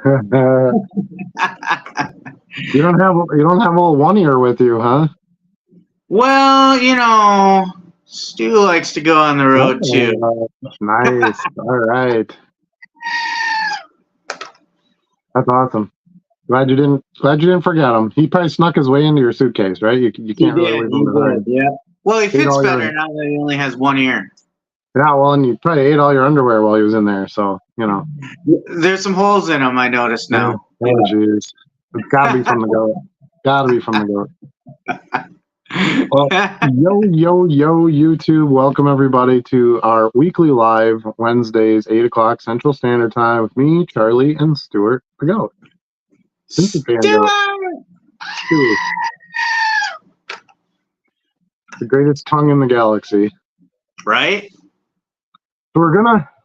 You don't have old one ear with you, huh? Well, Stu likes to go on the road too. Nice. All right. That's awesome. Glad you didn't forget him. He probably snuck his way into your suitcase, right? You He can't really did. leave He him behind. did. Yeah. Well, he Ate fits all better your now that he only has one ear. Yeah, well, and you probably ate all your underwear while he was in there, so There's some holes in them. I noticed Oh, now. jeez. It's got to be from the goat. Got to be from the goat. Well, yo, YouTube. Welcome, everybody, to our weekly live Wednesdays, 8 o'clock Central Standard Time with me, Charlie, and Stuart the Goat. Simply Fan Goat. Stewie. The greatest tongue in the galaxy. Right? So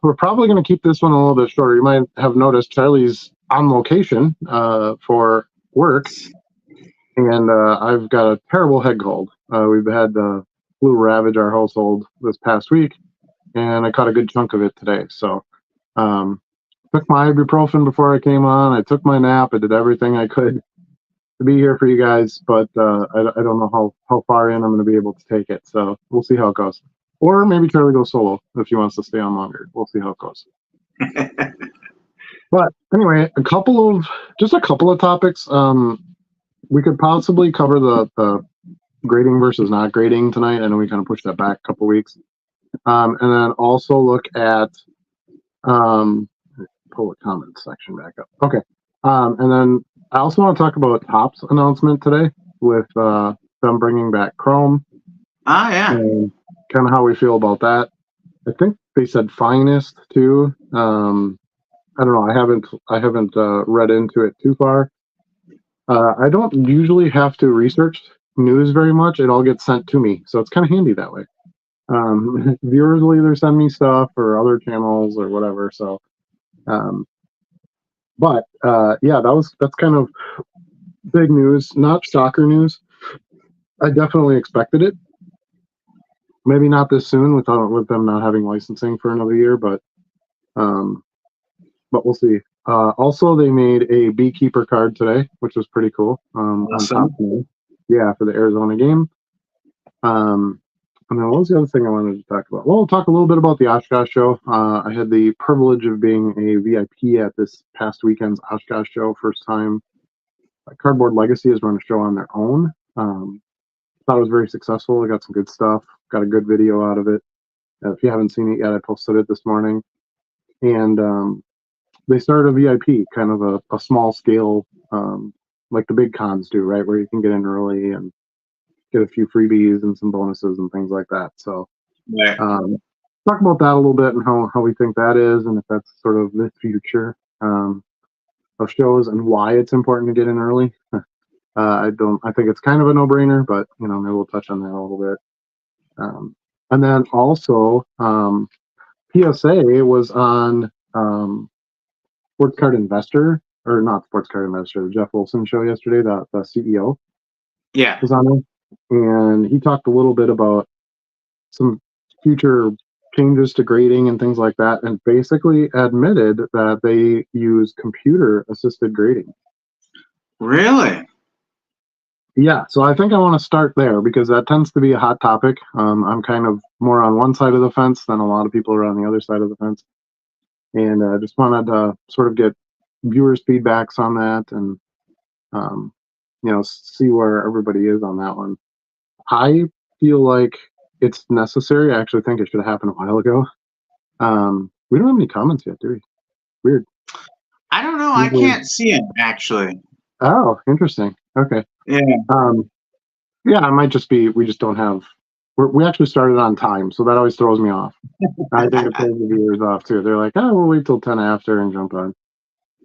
we're probably gonna keep this one a little bit shorter. You might have noticed Charlie's on location for work, and I've got a terrible head cold. We've had flu ravage our household this past week, and I caught a good chunk of it today. So took my ibuprofen before I came on. I took my nap. I did everything I could to be here for you guys, but I don't know how far in I'm going to be able to take it. So we'll see how it goes. Or maybe Charlie goes solo if he wants to stay on longer. We'll see how it goes. But anyway, a couple of topics. We could possibly cover the grading versus not grading tonight. I know we kind of pushed that back a couple weeks. And then also look at pull the comments section back up. Okay. And then I also want to talk about Topps announcement today with them bringing back Chrome. Yeah. And kind of how we feel about that. I think they said finest too. I don't know. I haven't read into it too far. I don't usually have to research news very much. It all gets sent to me, so it's kind of handy that way. Viewers will either send me stuff or other channels or whatever. So, but yeah, that's kind of big news. Not shocker news. I definitely expected it. Maybe not this soon with them not having licensing for another year, but we'll see. Also, they made a beekeeper card today, which was pretty cool. Awesome. Yeah, for the Arizona game. And then what was the other thing I wanted to talk about? Well, we'll talk a little bit about the Oshkosh show. I had the privilege of being a VIP at this past weekend's Oshkosh show. First time Cardboard Legacy has run a show on their own. Thought it was very successful. I got some good stuff. Got a good video out of it. If you haven't seen it yet, I posted it this morning. And they started a VIP, kind of a small scale, like the big cons do, right? Where you can get in early and get a few freebies and some bonuses and things like that. So talk about that a little bit and how we think that is, and if that's sort of the future of shows and why it's important to get in early. I think it's kind of a no-brainer, but maybe we'll touch on that a little bit. And then also PSA was on Sports Card Investor, or not Sports Card Investor, the Jeff Wilson show yesterday, the CEO. Yeah. Was on it, and he talked a little bit about some future changes to grading and things like that, and basically admitted that they use computer-assisted grading. Really? Yeah, so I think I want to start there because that tends to be a hot topic. I'm kind of more on one side of the fence than a lot of people are on the other side of the fence. And I just wanted to sort of get viewers' feedbacks on that and, see where everybody is on that one. I feel like it's necessary. I actually think it should have happened a while ago. We don't have any comments yet, do we? Weird. I don't know. I can't see it, actually. Oh, interesting. Okay. Yeah. Yeah, it might just be we just don't have. We actually started on time, so that always throws me off. I think it throws the viewers off too. They're like, "Oh, we'll wait till 10 after and jump on."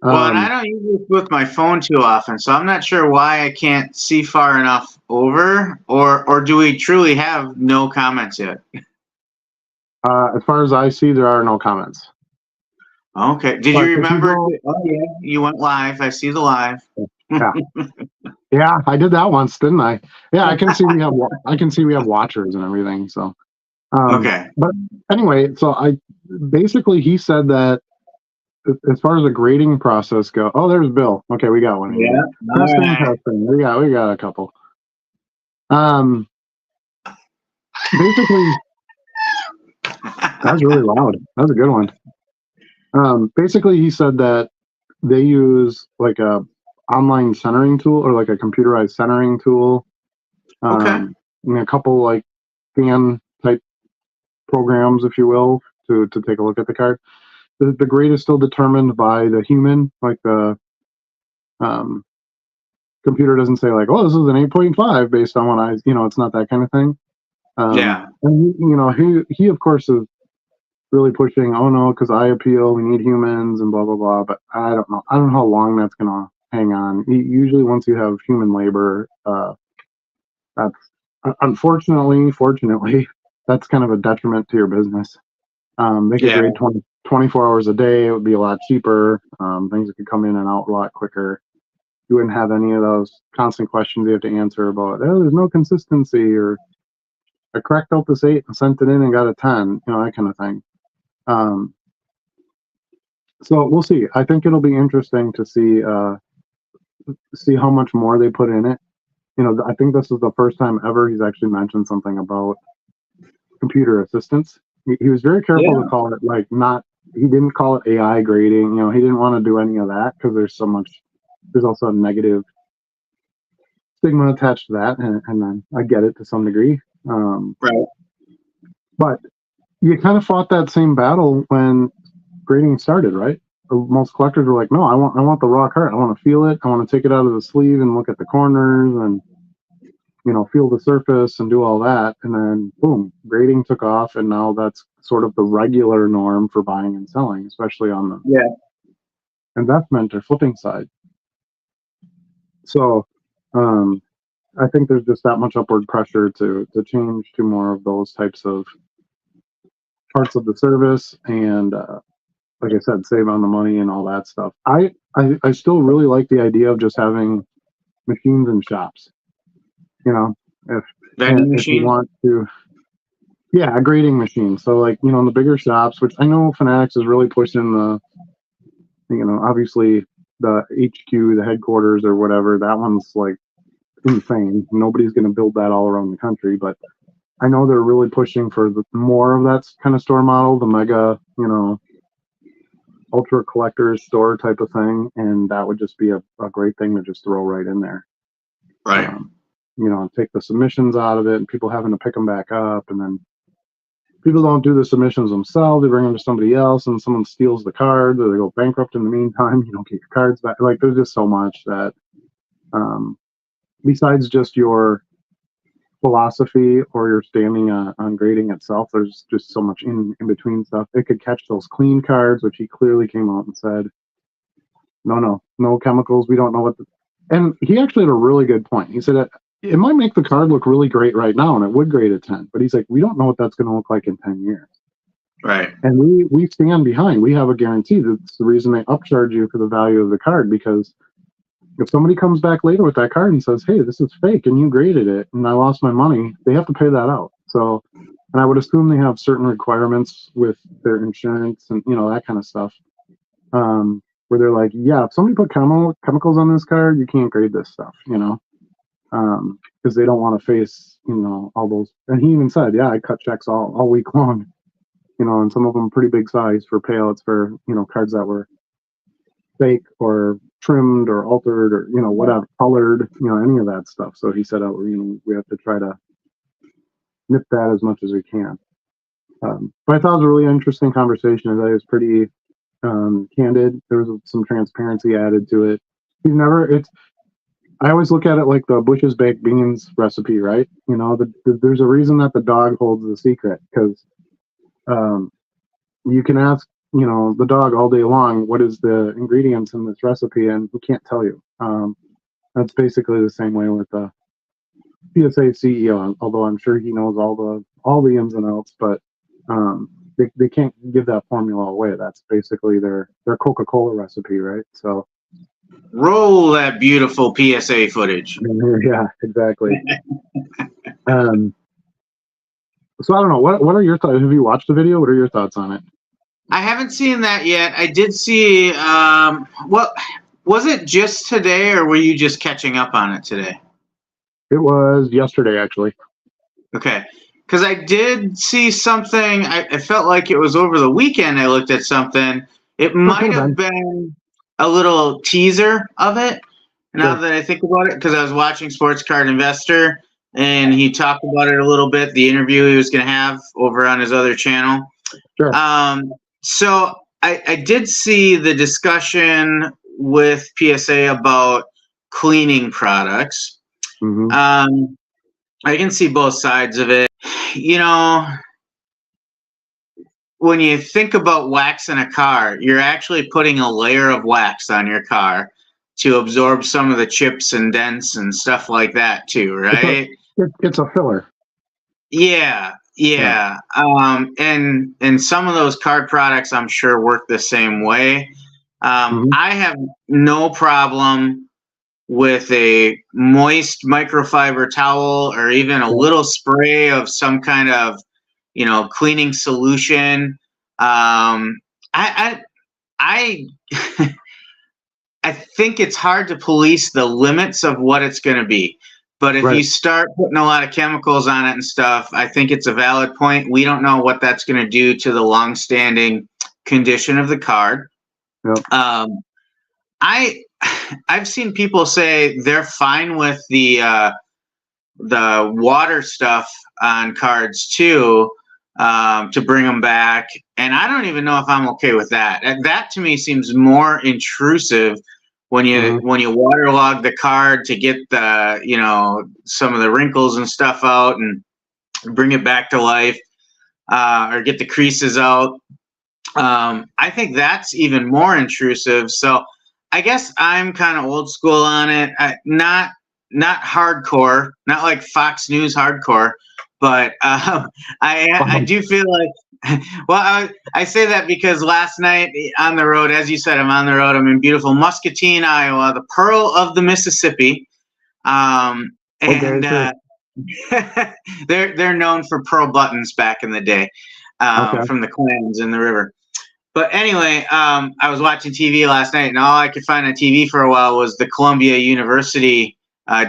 Well, and I don't use this with my phone too often, so I'm not sure why I can't see far enough over, or do we truly have no comments yet? As far as I see, there are no comments. Okay. Did you remember? Oh yeah, you went live. I see the live. Yeah. Yeah, I did that once, didn't I? Yeah, I can see we have watchers and everything. So okay. But anyway, so he said that as far as the grading process go, oh, there's Bill. Okay, we got one. Yeah. Testing. We got a couple. Basically, that's really loud. That's a good one. Basically, he said that they use like a online centering tool or like a computerized centering tool. And a couple like scan type programs, if you will, to take a look at the card. The grade is still determined by the human. Like the computer doesn't say like, oh, this is an 8.5 based on what I, it's not that kind of thing. And he of course is really pushing, oh no, because I appeal, we need humans and blah blah blah. But I don't know how long that's gonna hang on. Usually, once you have human labor, that's fortunately, that's kind of a detriment to your business. They could grade 24 hours a day. It would be a lot cheaper. Things could come in and out a lot quicker. You wouldn't have any of those constant questions you have to answer about, oh, there's no consistency, or I cracked out this 8 and sent it in and got a 10, that kind of thing. So we'll see. I think it'll be interesting to see how much more they put in it. I think this is the first time ever he's actually mentioned something about computer assistance. He was very careful to call it like he didn't call it AI grading. He didn't want to do any of that because there's also a negative stigma attached to that. And then I get it to some degree. Right. But you kind of fought that same battle when grading started, right? Most collectors were like, no, I want the raw card. I want to feel it. I want to take it out of the sleeve and look at the corners and, feel the surface and do all that. And then boom, grading took off. And now that's sort of the regular norm for buying and selling, especially on the investment or flipping side. So I think there's just that much upward pressure to change to more of those types of parts of the service and, like I said, save on the money and all that stuff. I still really like the idea of just having machines in shops. If you want to, a grading machine. So like, in the bigger shops, which I know Fanatics is really pushing the, obviously the HQ, the headquarters or whatever, that one's like insane. Nobody's going to build that all around the country, but I know they're really pushing for more of that kind of store model, the mega, ultra collectors store type of thing, and that would just be a great thing to just throw right in there. Right. Take the submissions out of it and people having to pick them back up, and then people don't do the submissions themselves. They bring them to somebody else and someone steals the cards, or they go bankrupt in the meantime. You don't get your cards back. Like, there's just so much that besides just your philosophy or your standing on grading itself, there's just so much in between stuff. It could catch those clean cards, which he clearly came out and said, no chemicals. We don't know what and he actually had a really good point. He said it might make the card look really great right now, and it would grade a 10, but he's like, we don't know what that's going to look like in 10 years. Right. And we stand behind. We have a guarantee. That's the reason they upcharge you for the value of the card, because if somebody comes back later with that card and says, hey, this is fake and you graded it and I lost my money, they have to pay that out. So, and I would assume they have certain requirements with their insurance and, that kind of stuff, where they're like, if somebody put chemicals on this card, you can't grade this stuff, because they don't want to face, all those. And he even said, I cut checks all week long, and some of them pretty big size for payouts for, cards that were fake or trimmed or altered or whatever, colored, any of that stuff. So he said, we have to try to nip that as much as we can. But I thought it was a really interesting conversation. I thought it was pretty candid. There was some transparency added to it. I always look at it like the Bush's baked beans recipe, right? There's a reason that the dog holds the secret, because you can ask the dog all day long, what is the ingredients in this recipe, and he can't tell you. That's basically the same way with the PSA CEO, although I'm sure he knows all the ins and outs, but they can't give that formula away. That's basically their Coca-Cola recipe, right? So roll that beautiful PSA footage. Yeah, exactly. So I don't know, what are your thoughts? Have you watched the video? What are your thoughts on it? I haven't seen that yet. I did see. What was it? Just today, or were you just catching up on it today? It was yesterday, actually. Okay, because I did see something. I felt like it was over the weekend. I looked at something. It might have been a little teaser of it. Now that I think about it, because I was watching Sports Card Investor, and he talked about it a little bit. The interview he was going to have over on his other channel. Sure. So I did see the discussion with PSA about cleaning products. Mm-hmm. I can see both sides of it. You know, when you think about wax in a car, you're actually putting a layer of wax on your car to absorb some of the chips and dents and stuff like that too, right? It's a filler. Yeah. And some of those card products I'm sure work the same way. I have no problem with a moist microfiber towel or even a little spray of some kind of, cleaning solution. I I think it's hard to police the limits of what it's going to be. But if you start putting a lot of chemicals on it and stuff, I think it's a valid point. We don't know what that's going to do to the long-standing condition of the card. Yep. I've seen people say they're fine with the water stuff on cards too, to bring them back, and I don't even know if I'm okay with that. And that to me seems more intrusive when you waterlog the card to get the some of the wrinkles and stuff out and bring it back to life, or get the creases out. I think that's even more intrusive. So I guess I'm kind of old school on it. Not hardcore, not like Fox News hardcore, but I do feel like, well, I say that because last night on the road, as you said, I'm on the road. I'm in beautiful Muscatine, Iowa, the Pearl of the Mississippi, and they're known for pearl buttons back in the day, from the clams in the river. But anyway, I was watching TV last night, and all I could find on TV for a while was the Columbia University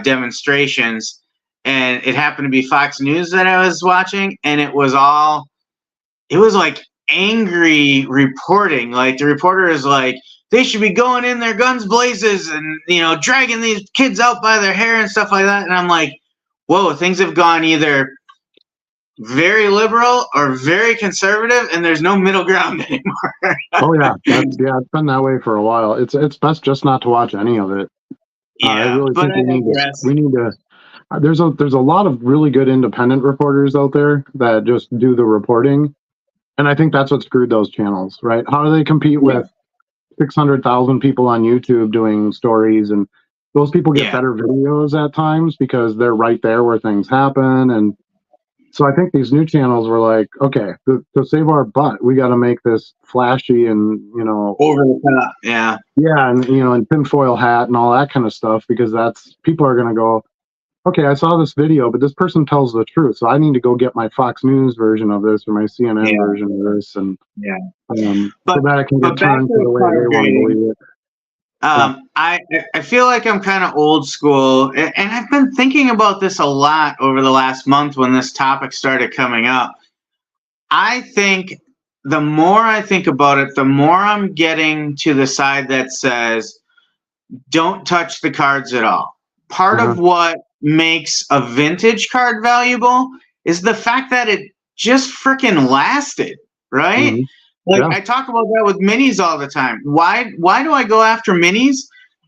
demonstrations, and it happened to be Fox News that I was watching, and it was like angry reporting. Like the reporter is like, they should be going in their guns blazes and dragging these kids out by their hair and stuff like that. And I'm like, whoa, things have gone either very liberal or very conservative, and there's no middle ground anymore. Oh yeah, it's been that way for a while. It's best just not to watch any of it. I really think we need to. There's a lot of really good independent reporters out there that just do the reporting, and I think that's what screwed those channels, right? How do they compete with 600,000 people on YouTube doing stories, and those people get better videos at times because they're right there where things happen. And so I think these new channels were like, okay, to save our butt, we got to make this flashy and over the top, and tinfoil hat and all that kind of stuff, because people are going to go, okay, I saw this video, but this person tells the truth, so I need to go get my Fox News version of this or my CNN version of this, and so that I can get turned to the way they want to believe it. I feel like I'm kind of old school, and I've been thinking about this a lot over the last month when this topic started coming up. I think the more I think about it, the more I'm getting to the side that says, don't touch the cards at all. Part of what makes a vintage card valuable is the fact that it just freaking lasted, right? I talk about that with minis all the time. Why do I go after minis?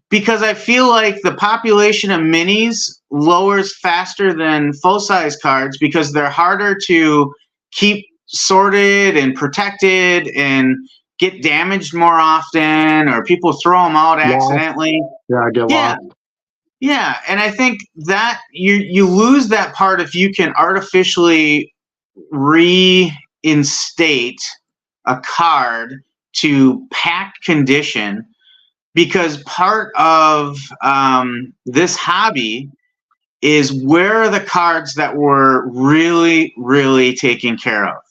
Because I feel like the population of minis lowers faster than full-size cards because they're harder to keep sorted and protected and get damaged more often, or people throw them out accidentally. Get lost. Yeah, and I think that you lose that part if you can artificially reinstate a card to packed condition, because part of this hobby is where are the cards that were really, really taken care of.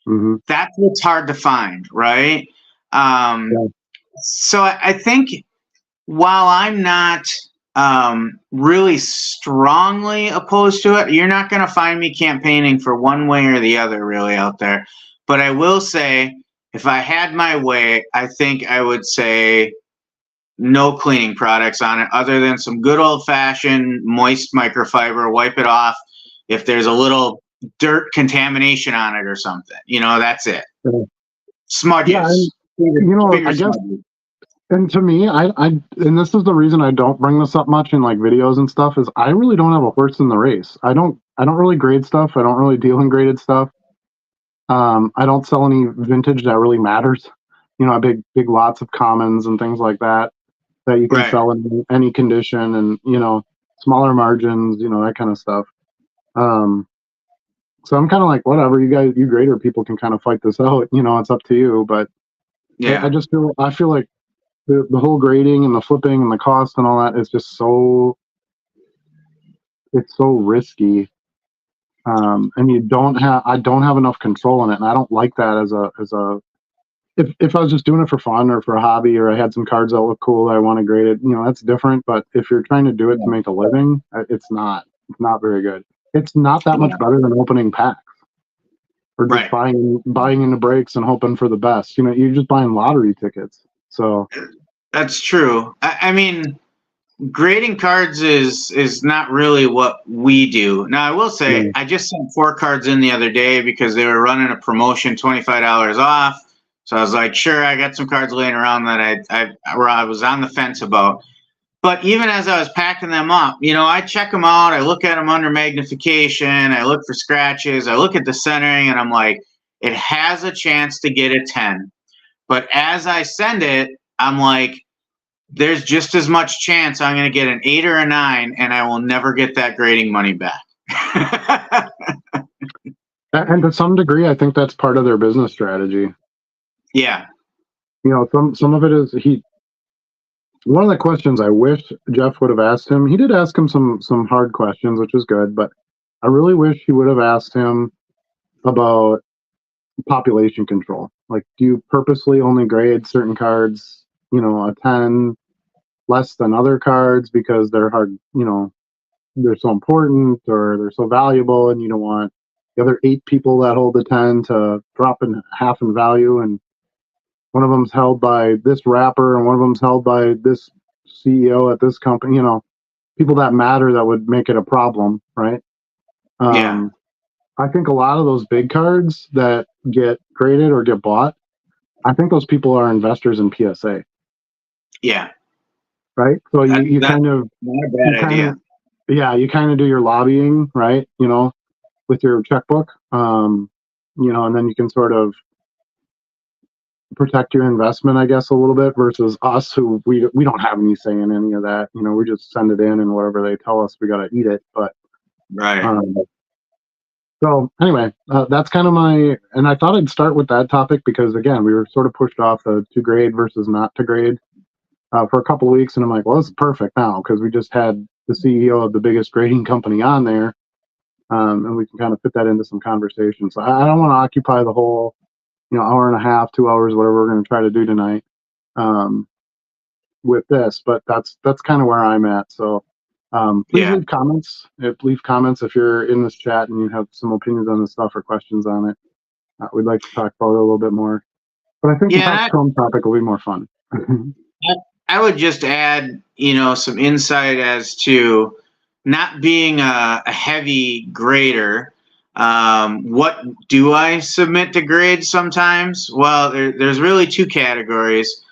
Mm-hmm. That's what's hard to find, right? Yeah. So I think while I'm not really strongly opposed to it, you're not going to find me campaigning for one way or the other really out there. But I will say, if I had my way, I think I would say no cleaning products on it other than some good old fashioned moist microfiber, wipe it off if there's a little dirt contamination on it or something. That's it. Yeah. Smudges. Yeah, and, Finger I guess, smudges. and to me, and this is the reason I don't bring this up much in like videos and stuff, is I really don't have a horse in the race. I don't really grade stuff. I don't really deal in graded stuff. I don't sell any vintage that really matters. Big lots of commons and things like that you can Right. sell in any condition, and smaller margins, that kind of stuff. So I'm kind of like, whatever, you grader people can kind of fight this out. It's up to you. But Yeah. I feel like the whole grading and the flipping and the cost and all that is just it's so risky. And I don't have enough control in it, and I don't like that as a if I was just doing it for fun or for a hobby, or I had some cards that look cool that I want to grade it, that's different. But if you're trying to do it to make a living, it's not very good. It's not that much better than opening packs or just buying into breaks and hoping for the best. You're just buying lottery tickets. So that's true. I mean, grading cards is not really what we do. Now, I will say, I just sent 4 cards in the other day because they were running a promotion, $25 off. So I was like, sure, I got some cards laying around that I was on the fence about. But even as I was packing them up, I check them out. I look at them under magnification. I look for scratches. I look at the centering, and I'm like, it has a chance to get a 10. But as I send it, I'm like, there's just as much chance I'm going to get an 8 or a 9, and I will never get that grading money back. And to some degree, I think that's part of their business strategy. Yeah. Some of it is one of the questions I wish Jeff would have asked him. He did ask him some hard questions, which is good, but I really wish he would have asked him about population control. Like, do you purposely only grade certain cards, a 10 less than other cards because they're hard, they're so important or they're so valuable, and you don't want the other 8 people that hold the 10 to drop in half in value, and one of them's held by this rapper and one of them's held by this CEO at this company, people that matter that would make it a problem, right? Yeah. I think a lot of those big cards that get graded or get bought, I think those people are investors in PSA. Yeah. Right? So you kind of, not a bad idea. You kind of do your lobbying, right? With your checkbook, and then you can sort of protect your investment, I guess, a little bit, versus us who we don't have any say in any of that. We just send it in, and whatever they tell us, we got to eat it. But so anyway, that's kind of and I thought I'd start with that topic because, again, we were sort of pushed off the to grade versus not to grade for a couple of weeks, and I'm like, well, this is perfect now because we just had the CEO of the biggest grading company on there, and we can kind of fit that into some conversation. So I don't want to occupy the whole hour and a half, 2 hours, whatever we're going to try to do tonight with this, but that's kind of where I'm at. So please leave comments. Leave comments if you're in this chat and you have some opinions on this stuff or questions on it. We'd like to talk about it a little bit more. But I think the next home topic will be more fun. I would just add, some insight as to not being a heavy grader. What do I submit to grade sometimes? Well, there's really 2 categories.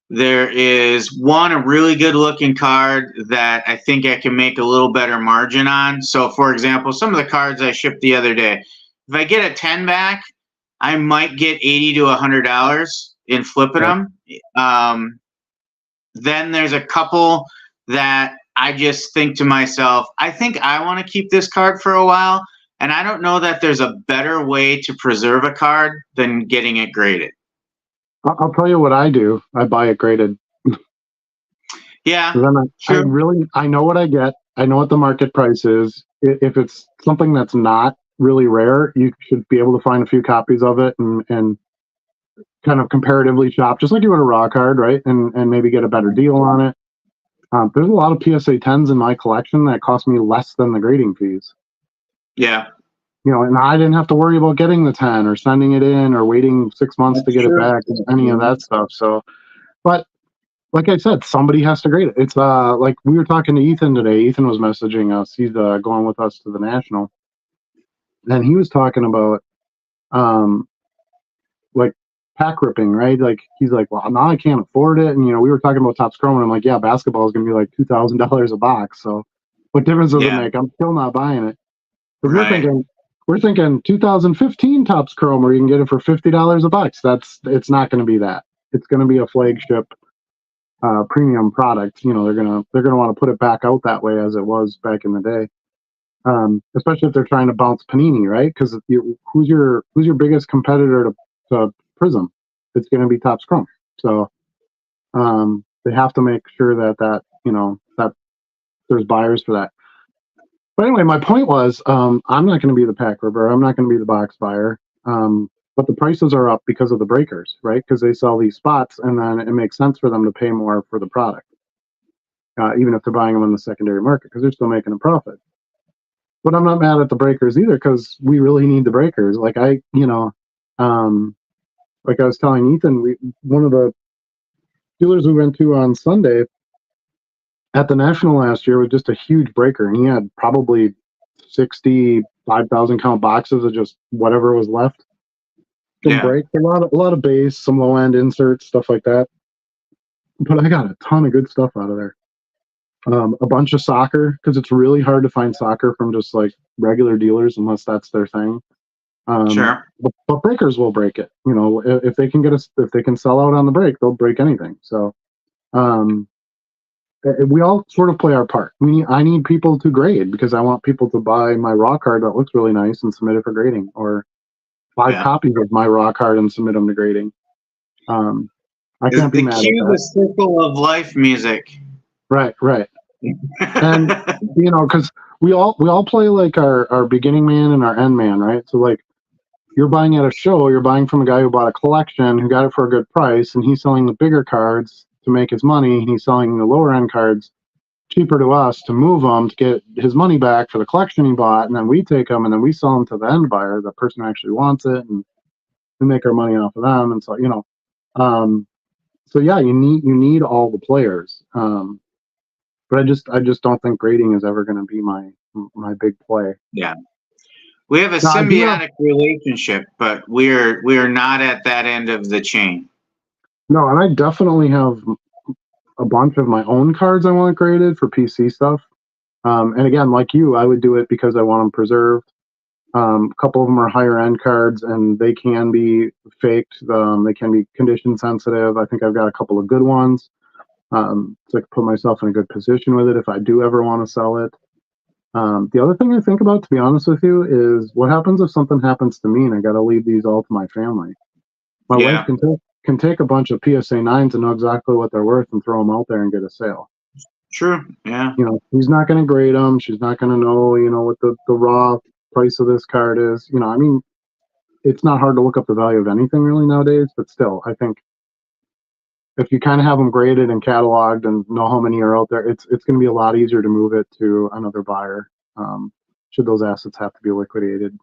There is one, a really good looking card that I think I can make a little better margin on. So for example, some of the cards I shipped the other day, if I get a 10 back, I might get $80 to $100 in flipping them. Then there's a couple that I just think to myself, I think I want to keep this card for a while. And I don't know that there's a better way to preserve a card than getting it graded. I'll tell you what I do. I buy it graded. Yeah. I know what I get. I know what the market price is. If it's something that's not really rare, you should be able to find a few copies of it and kind of comparatively shop, just like you would a raw card, right? And maybe get a better deal on it. There's a lot of PSA 10s in my collection that cost me less than the grading fees. Yeah. And I didn't have to worry about getting the 10 or sending it in or waiting 6 months to get it back, any of that stuff. So, but like I said, somebody has to grade it. It's like we were talking to Ethan today. Ethan was messaging us. He's going with us to the National, and he was talking about um, like pack ripping, right? Like he's like, well, now I can't afford it. And we were talking about Topps Chrome, and I'm like, yeah, basketball is gonna be like $2,000 a box. So what difference does it make? I'm still not buying it. But we're thinking 2015 Topps Chrome, where you can get it for $50 a box. It's not going to be that. It's going to be a flagship premium product. They're gonna want to put it back out that way as it was back in the day. Especially if they're trying to bounce Panini, right? Because who's your biggest competitor to Prism? It's going to be Topps Chrome. So they have to make sure that there's buyers for that. But anyway, my point was, I'm not going to be the pack ripper. I'm not going to be the box buyer. But the prices are up because of the breakers, right? Because they sell these spots, and then it makes sense for them to pay more for the product, even if they're buying them in the secondary market, because they're still making a profit. But I'm not mad at the breakers either, because we really need the breakers. Like like I was telling Ethan, one of the dealers we went to on Sunday at the National last year was just a huge breaker, and he had probably 65,000 count boxes of just whatever was left. Some break, a lot of base, some low end inserts, stuff like that. But I got a ton of good stuff out of there. A bunch of soccer, because it's really hard to find soccer from just like regular dealers unless that's their thing. Sure. But breakers will break it. If they can sell out on the break, they'll break anything. So we all sort of play our part. I need people to grade, because I want people to buy my raw card that looks really nice and submit it for grading, or 5 copies of my raw card and submit them to grading. I can't be mad at that. The circle of life music. Right. And because we all play like our beginning man and our end man, right? So like, you're buying at a show, you're buying from a guy who bought a collection, who got it for a good price, and he's selling the bigger cards to make his money, and he's selling the lower end cards cheaper to us to move them to get his money back for the collection he bought, and then we take them and then we sell them to the end buyer, the person who actually wants it, and we make our money off of them. And so so yeah, you need all the players. But I just don't think grading is ever going to be my big play. Yeah. We have a symbiotic relationship, but we're not at that end of the chain. No, and I definitely have a bunch of my own cards I want graded for PC stuff. And again, like you, I would do it because I want them preserved. A couple of them are higher end cards, and they can be faked. They can be condition sensitive. I think I've got a couple of good ones. So I can put myself in a good position with it if I do ever want to sell it. The other thing I think about, to be honest with you, is what happens if something happens to me and I got to leave these all to my family. My wife can take a bunch of PSA 9s and know exactly what they're worth and throw them out there and get a sale. True. Yeah. She's not going to grade them. She's not going to know, what the raw price of this card is. It's not hard to look up the value of anything really nowadays, but still, I think if you kind of have them graded and cataloged and know how many are out there, it's going to be a lot easier to move it to another buyer, should those assets have to be liquidated.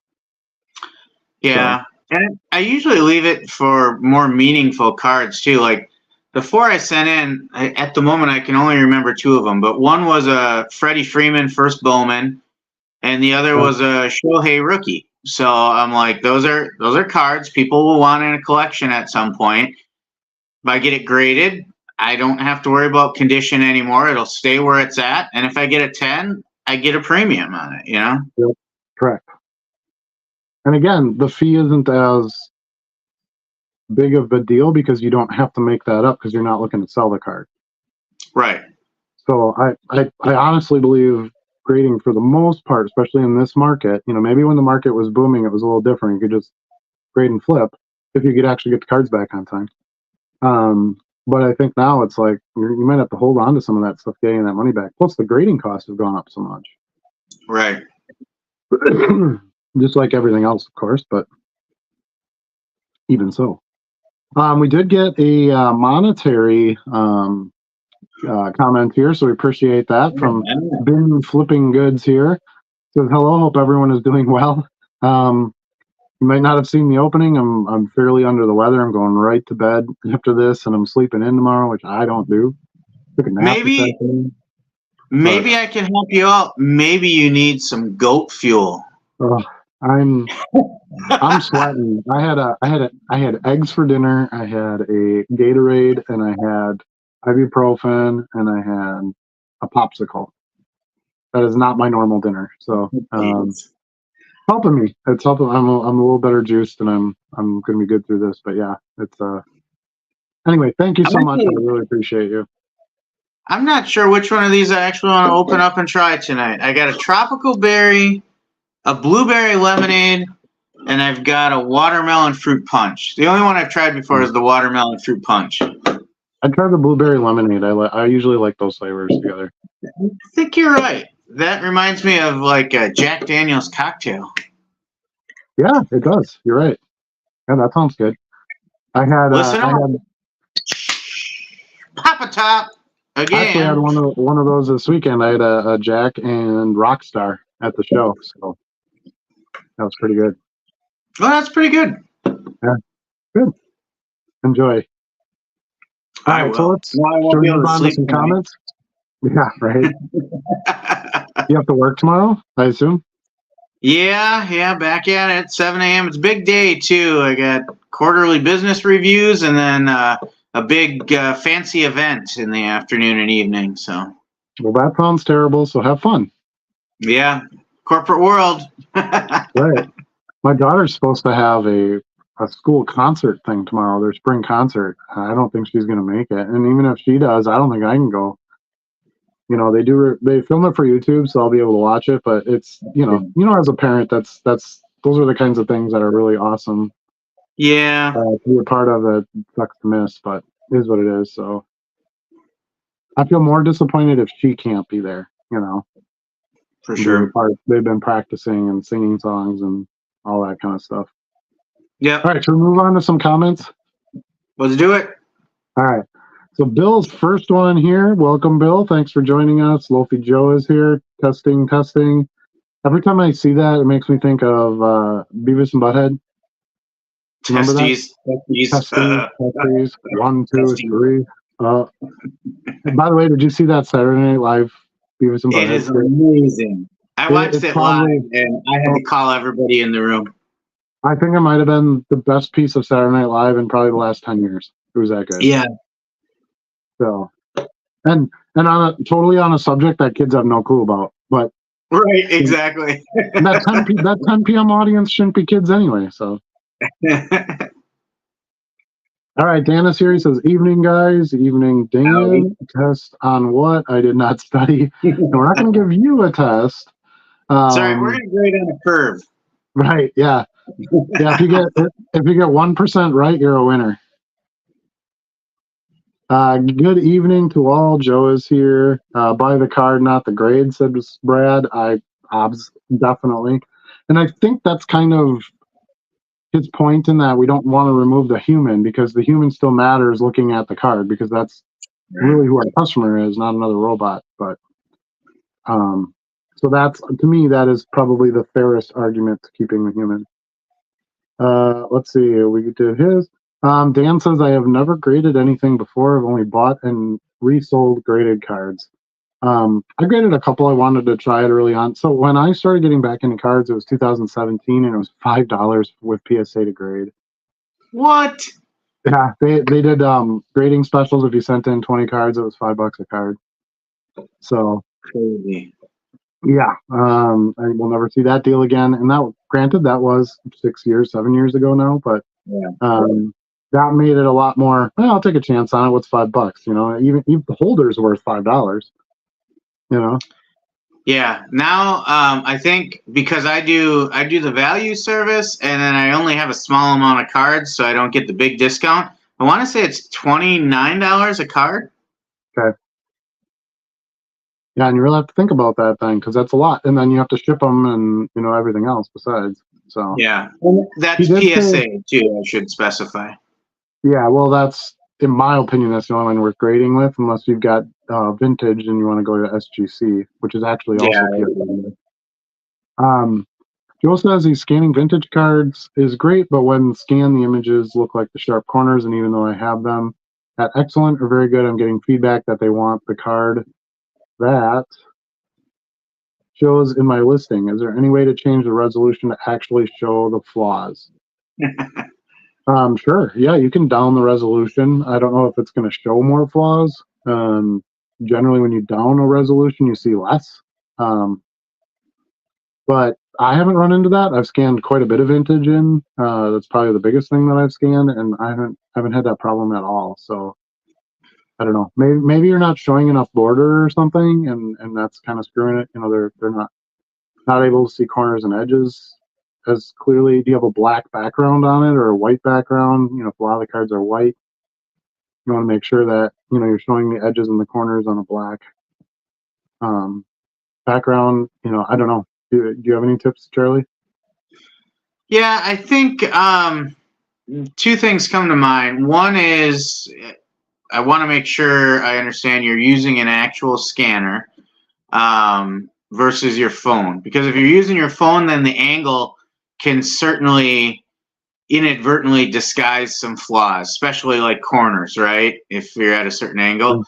Yeah. So. And I usually leave it for more meaningful cards too. Like the 4 I sent in, at the moment I can only remember 2 of them, but one was a Freddie Freeman first Bowman, and the other was a Shohei rookie. So I'm like, those are cards people will want in a collection at some point. If I get it graded, I don't have to worry about condition anymore. It'll stay where it's at. And if I get a 10, I get a premium on it, Yep, correct. And again, the fee isn't as big of a deal because you don't have to make that up because you're not looking to sell the card. Right. So I honestly believe grading, for the most part, especially in this market, maybe when the market was booming, it was a little different. You could just grade and flip if you could actually get the cards back on time. But I think now it's like you might have to hold on to some of that stuff, getting that money back. Plus, the grading costs have gone up so much. Right. just like everything else, of course, but even so. We did get a monetary comment here, so we appreciate that from Bin Flipping Goods here. Says, hello, hope everyone is doing well. You might not have seen the opening. I'm fairly under the weather. I'm going right to bed after this, and I'm sleeping in tomorrow, which I don't do. Took a nap this afternoon. Maybe I can help you out. Maybe you need some goat fuel. I'm sweating. I had eggs for dinner. I had a Gatorade, and I had ibuprofen, and I had a popsicle. That is not my normal dinner. So helping me. It's helping. I'm a little better juiced, and I'm going to be good through this. But yeah, it's Anyway, thank you so much. I really appreciate you. I'm not sure which one of these I actually want to open up and try tonight. I got a tropical berry, a blueberry lemonade, and I've got a watermelon fruit punch. The only one I've tried before is the watermelon fruit punch. I tried the blueberry lemonade. I usually like those flavors together. I think you're right. That reminds me of like a Jack Daniel's cocktail. Yeah, it does. You're right. Yeah, that sounds good. I had Papa Top again. I actually had one of those this weekend. I had a Jack and Rockstar at the show, so that was pretty good. Well, that's pretty good. Yeah, good. Enjoy. All right, so let's move on to some comments. Yeah, right. You have to work tomorrow, I assume? Yeah, back at it at 7 a.m. It's a big day, too. I got quarterly business reviews and then a big fancy event in the afternoon and evening. So, well, that sounds terrible, so have fun. Yeah, corporate world. Right. My daughter's supposed to have a school concert thing tomorrow, their spring concert. I don't think she's going to make it. And even if she does, I don't think I can go. You know, they film it for YouTube, so I'll be able to watch it. But it's, as a parent, those are the kinds of things that are really awesome. Yeah. To be a part of it sucks to miss, but it is what it is. So I feel more disappointed if she can't be there, For sure. They've been practicing and singing songs and all that kind of stuff. Yeah. All right, should we move on to some comments? Let's do it. All right. So Bill's first one here. Welcome, Bill. Thanks for joining us. Lofi Joe is here. Testing. Every time I see that, it makes me think of Beavis and Butthead. Remember that? Testes. 1, 2, 3. By the way, did you see that Saturday Night Live Beavis and Butthead? It is amazing. I watched it live, and I had to call everybody in the room. I think it might have been the best piece of Saturday Night Live in probably the last 10 years. It was that good. Yeah. So, and totally on a subject that kids have no clue about, but right, exactly. that 10 p.m. audience shouldn't be kids anyway. So, all right, Dan is here. He says, "Evening, guys. Evening, Dan. Howdy. Test on what? I did not study. And we're not going to give you a test. Sorry, we're going to grade on a curve. Right? Yeah. Yeah. If you get 1% right, you're a winner." Good evening to all. Joe is here. Buy the card, not the grade, said Brad. Definitely. And I think that's kind of his point in that we don't want to remove the human, because the human still matters looking at the card, because that's really who our customer is, not another robot. But so that's, to me, that is probably the fairest argument to keeping the human. Let's see. We did his. Dan says, "I have never graded anything before. I've only bought and resold graded cards." I graded a couple. I wanted to try it early on. So when I started getting back into cards, it was 2017, and it was $5 with PSA to grade. What? Yeah, they did grading specials. If you sent in 20 cards, it was $5 a card. So crazy. Yeah, I will never see that deal again. And granted, that was 7 years ago now, but that made it a lot more. Well, I'll take a chance on it. What's $5? Even the holder's worth $5. Yeah. Now, I think because I do the value service, and then I only have a small amount of cards, so I don't get the big discount. I want to say it's $29 a card. Okay. Yeah, and you really have to think about that then, because that's a lot, and then you have to ship them and everything else besides. So Yeah, he that's did say, PSA too. I should specify. yeah, well, that's in my opinion, that's the only one worth grading with, unless you've got vintage and you want to go to SGC, which is actually Yeah. also PSA. Um, Joe says he's scanning vintage cards is great, but when scanned, the images look like the sharp corners, and even though I have them at excellent or very good, I'm getting feedback that they want the card that shows in my listing. Is there any way to change the resolution to actually show the flaws? Sure. Yeah, you can down the resolution. I don't know if it's going to show more flaws. Generally, when you down a resolution, you see less. But I haven't run into that. I've scanned quite a bit of vintage in. That's probably the biggest thing that I've scanned, and I haven't had that problem at all. So I don't know. Maybe you're not showing enough border or something, and that's kind of screwing it. They're not able to see corners and edges as clearly. Do you have a black background on it or a white background? If a lot of the cards are white, you want to make sure that you're showing the edges and the corners on a black um, background. I don't know. Do you have any tips, Charlie? Yeah, I think two things come to mind. One is I want to make sure I understand you're using an actual scanner versus your phone. Because if you're using your phone, then the angle can certainly inadvertently disguise some flaws, especially like corners, right? If you're at a certain angle.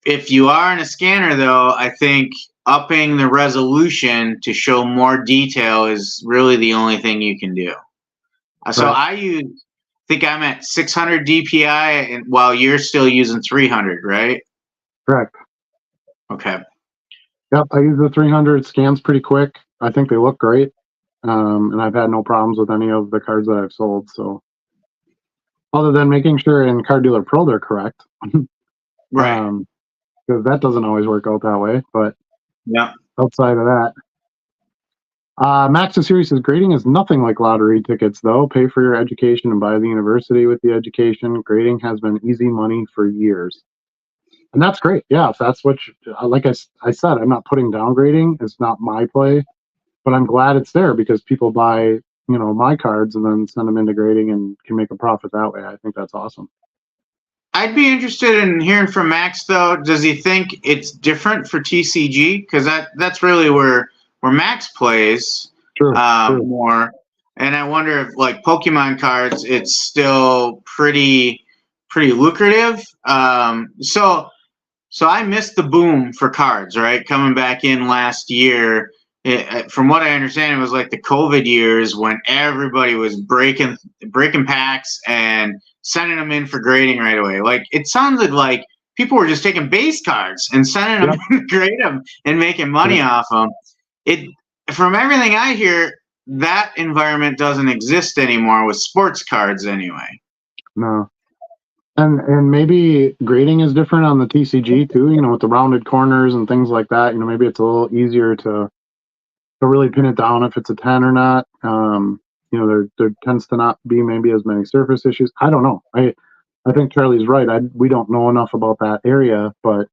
If you are in a scanner, though, I think upping the resolution to show more detail is really the only thing you can do. So Right. I think I'm at 600 DPI, and while you're still using 300, right? Correct. Okay. Yep, I use the 300. Scans pretty quick. I think they look great, and I've had no problems with any of the cards that I've sold. So, other than making sure in Card Dealer Pro they're correct, Right. because that doesn't always work out that way. But Yeah. outside of that, Max is Series says grading is nothing like lottery tickets, though. Pay for your education and buy the university with the education. Grading has been easy money for years. And that's great. Yeah, if that's what, like I said, I'm not putting down grading. It's not my play, but I'm glad it's there because people buy, my cards and then send them into grading and can make a profit that way. I think that's awesome. I'd be interested in hearing from Max, though. Does he think it's different for TCG? Because that's really where Max plays True. more. And I wonder if, like Pokemon cards, it's still pretty lucrative. So I missed the boom for cards, right? Coming back in last year. From what I understand, it was like the COVID years when everybody was breaking packs and sending them in for grading right away. Like it sounded like people were just taking base cards and sending them in to grade them and making money off them. From everything I hear, that environment doesn't exist anymore with sports cards anyway. No. And maybe grading is different on the TCG too, with the rounded corners and things like that. Maybe it's a little easier to really pin it down if it's a 10 or not. There tends to not be maybe as many surface issues. I don't know. I think Charlie's right. We don't know enough about that area, but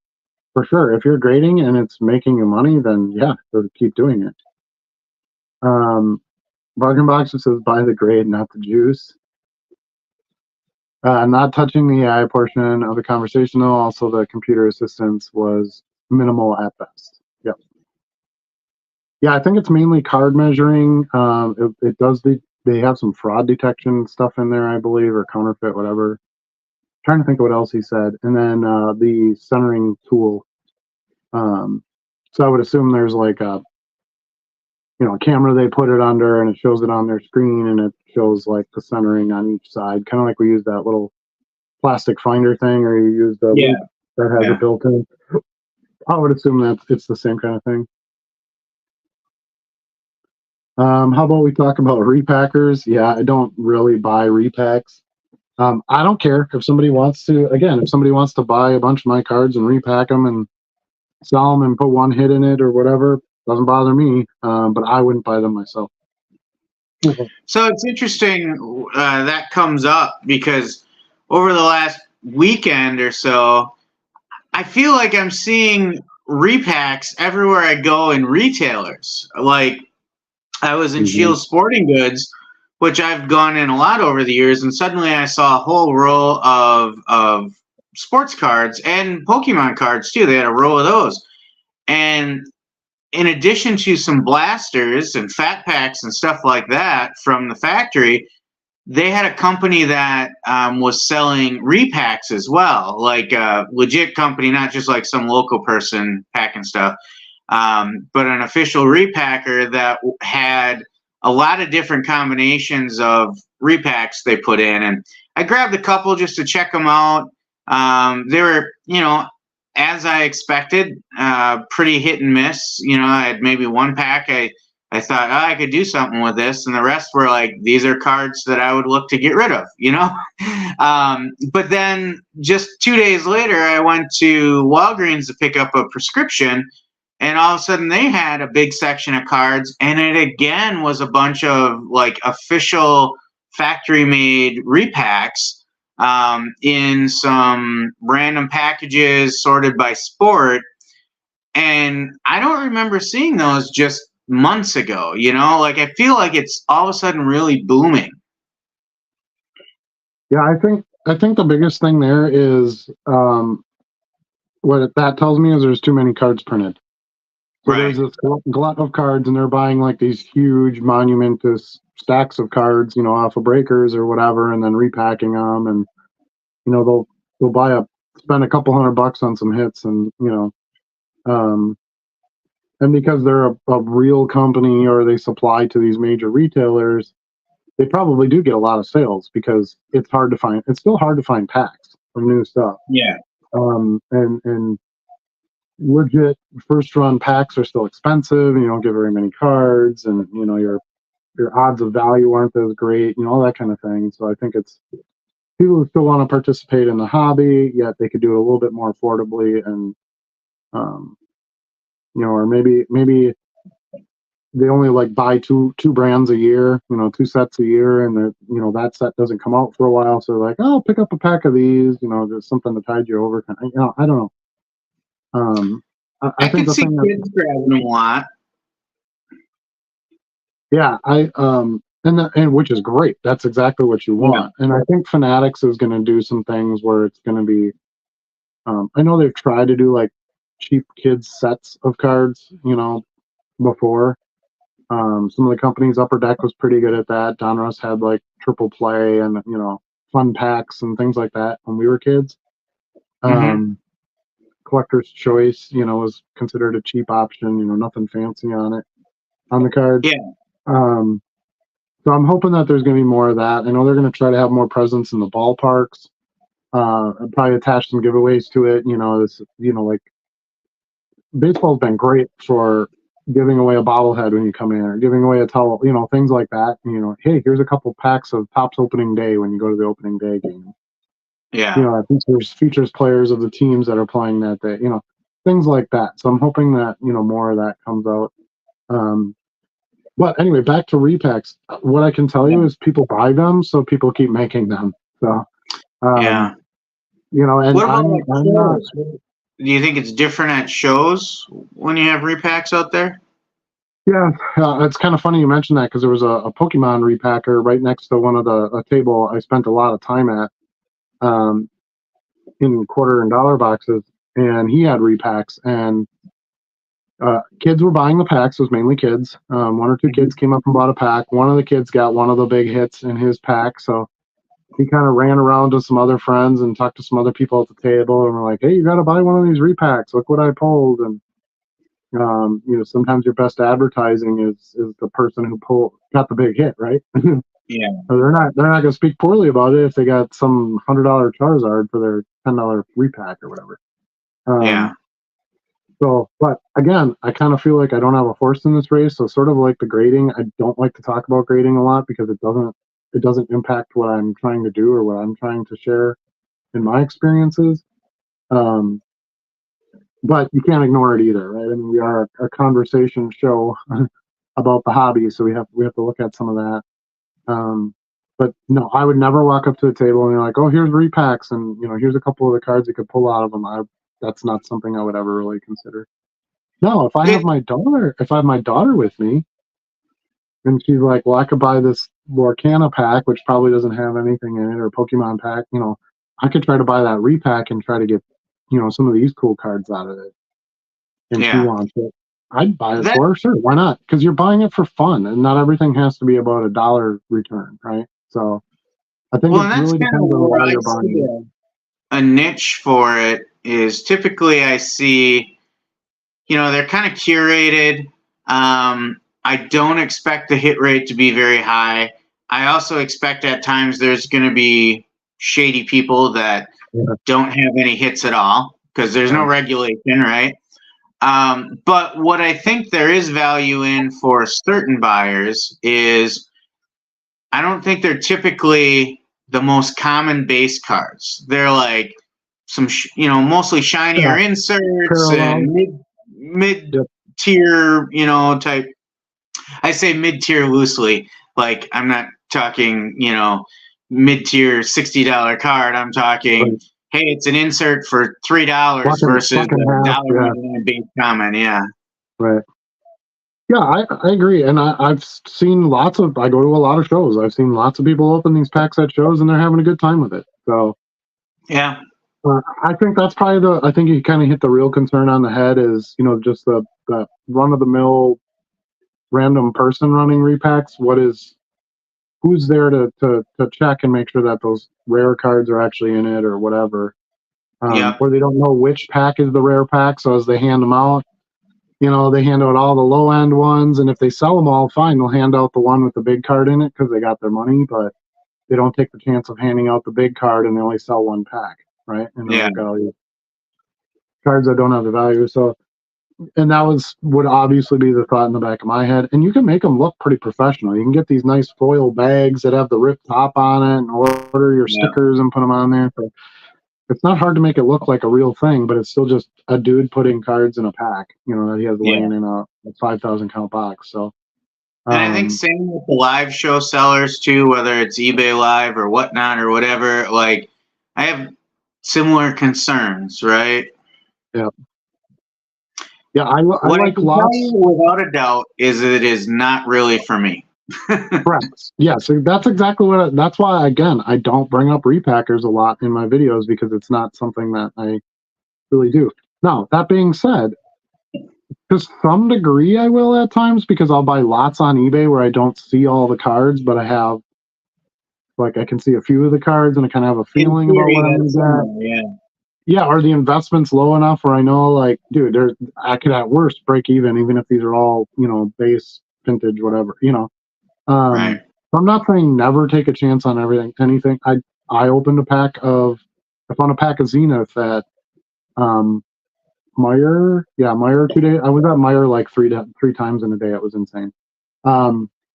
for sure, if you're grading and it's making you money, then yeah, keep doing it. Bargain Boxer says buy the grade, not the juice. Not touching the AI portion of the conversation, though. Also, the computer assistance was minimal at best. Yep. Yeah, I think it's mainly card measuring. It does they have some fraud detection stuff in there, I believe, or counterfeit, whatever. Trying to think of what else he said, and then the centering tool. So I would assume there's like a camera they put it under, and it shows it on their screen, and it shows like the centering on each side, kind of like we use that little plastic finder thing, or you use the loop that has it built in. I would assume that it's the same kind of thing. How about we talk about repackers? Yeah, I don't really buy repacks. I don't care if somebody wants to. Again, if somebody wants to buy a bunch of my cards and repack them and sell them and put one hit in it or whatever, doesn't bother me. But I wouldn't buy them myself. So it's interesting that comes up because over the last weekend or so, I feel like I'm seeing repacks everywhere I go in retailers. Like I was in Mhm. Shield Sporting Goods, which I've gone in a lot over the years, and suddenly I saw a whole row of sports cards and Pokemon cards too. They had a row of those. And in addition to some blasters and fat packs and stuff like that from the factory, they had a company that was selling repacks as well, like a legit company, not just like some local person packing stuff, but an official repacker that had a lot of different combinations of repacks they put in. And I grabbed a couple just to check them out. They were, as I expected, pretty hit and miss. I had maybe one pack I thought, oh, I could do something with this, and the rest were like, these are cards that I would look to get rid of, But then just 2 days later, I went to Walgreens to pick up a prescription, and all of a sudden they had a big section of cards, and it again was a bunch of like official factory-made repacks in some random packages sorted by sport. And I don't remember seeing those just months ago, like I feel like it's all of a sudden really booming. Yeah, I think the biggest thing there is what that tells me is there's too many cards printed. So Right. there's this glut of cards, and they're buying like these huge monumentous stacks of cards, off of breakers or whatever, and then repacking them, and they'll spend a couple $100 on some hits, and um, and because they're a real company or they supply to these major retailers, they probably do get a lot of sales because it's hard to find. It's still hard to find packs of new stuff. Yeah. And legit first run packs are still expensive, and you don't get very many cards, and your odds of value aren't as great, all that kind of thing. So I think it's people who still want to participate in the hobby, yet they could do it a little bit more affordably, and um, or maybe they only like buy two brands a year, two sets a year, and that set doesn't come out for a while, so they're like, oh, pick up a pack of these, there's something to tide you over. I don't know. I I think could the see thing that, kids grabbing them a lot. yeah, and which is great. That's exactly what you Yeah. want. And I think Fanatics is going to do some things where it's going to be. I know they've tried to do like cheap kids sets of cards, before. Some of the companies, Upper Deck was pretty good at that. Donruss had like triple play and fun packs and things like that when we were kids. Mm-hmm. Collector's Choice, was considered a cheap option. Nothing fancy on the cards. Yeah. Um, so I'm hoping that there's going to be more of that. I know they're going to try to have more presence in the ballparks. Probably attach some giveaways to it. Like baseball's been great for giving away a bobblehead when you come in, or giving away a towel, things like that. Hey, here's a couple packs of Topps opening day when you go to the opening day game. Yeah. It features players of the teams that are playing that day. Things like that. So I'm hoping that more of that comes out. But anyway, back to repacks. What I can tell you is people buy them, so people keep making them. So, Yeah. and What about I'm not. shows? Do you think it's different at shows when you have repacks out there? Yeah, it's kind of funny you mentioned that because there was a Pokemon repacker right next to one of a table I spent a lot of time at, um, in quarter and dollar boxes, and he had repacks, and kids were buying the packs. It was mainly kids. One or two Mm-hmm. kids came up and bought a pack. One of the kids got one of the big hits in his pack, so he kind of ran around to some other friends and talked to some other people at the table, and were like, "Hey, you got to buy one of these repacks. Look what I pulled." And sometimes your best advertising is the person who got the big hit, right? Yeah. They're not going to speak poorly about it if they got some $100 Charizard for their $10 repack or whatever. Yeah. So, but again, I kind of feel like I don't have a horse in this race. So, sort of like the grading, I don't like to talk about grading a lot because it doesn't impact what I'm trying to do or what I'm trying to share in my experiences. Um, but you can't ignore it either, right? I mean, we are a conversation show about the hobby, so we have to look at some of that. But no, I would never walk up to the table and be like, "Oh, here's repacks, and here's a couple of the cards you could pull out of them." that's not something I would ever really consider. No, if I have my daughter with me, and she's like, well, I could buy this Lorcana pack, which probably doesn't have anything in it, or Pokemon pack. I could try to buy that repack and try to get, some of these cool cards out of it. And she wants it. I'd buy it for her, sure. Why not? Because you're buying it for fun, and not everything has to be about $1 return, right? So I think it really depends on why you're buying it. A niche for it is typically I see, they're kind of curated. I don't expect the hit rate to be very high. I also expect at times there's going to be shady people that don't have any hits at all because there's no regulation, right? But what I think there is value in for certain buyers is I don't think they're typically the most common base cards. They're like some, mostly shinier inserts and mid-tier, type. I say mid-tier loosely. Like, I'm not talking, mid-tier $60 card. I'm talking, hey, it's an insert for $3 versus $1 base common. Yeah. Right. Yeah, I agree. And I've seen I go to a lot of shows. I've seen lots of people open these packs at shows and they're having a good time with it. So, yeah. I think that's probably I think you kind of hit the real concern on the head is, just the run of the mill random person running repacks. Who's there to check and make sure that those rare cards are actually in it or whatever. Or they don't know which pack is the rare pack. So as they hand them out, they hand out all the low end ones. And if they sell them all, fine, they'll hand out the one with the big card in it because they got their money, but they don't take the chance of handing out the big card and they only sell one pack. Right. And they've got all these cards that don't have the value. So, and that would obviously be the thought in the back of my head. And you can make them look pretty professional. You can get these nice foil bags that have the ripped top on it and order your stickers and put them on there. So it's not hard to make it look like a real thing, but it's still just a dude putting cards in a pack, that he has laying in a 5,000 count box. So, and I think same with the live show sellers too, whether it's eBay Live or whatnot or whatever. Like, I have similar concerns, right? Yeah. Yeah, I like lots. Without a doubt, is it is not really for me. Correct. Yeah, so that's exactly that's why, again, I don't bring up repackers a lot in my videos because it's not something that I really do. Now, that being said, to some degree I will at times because I'll buy lots on eBay where I don't see all the cards, but I have, like, I can see a few of the cards and I kind of have a feeling about what I'm going to get. Yeah, are the investments low enough where I know, like, dude, I could at worst break even if these are all, base, vintage, whatever, Right. So I'm not saying never take a chance on anything. I opened I found a pack of Zenith at Meyer. Yeah, Meyer 2 days. I was at Meyer like three times in a day. It was insane.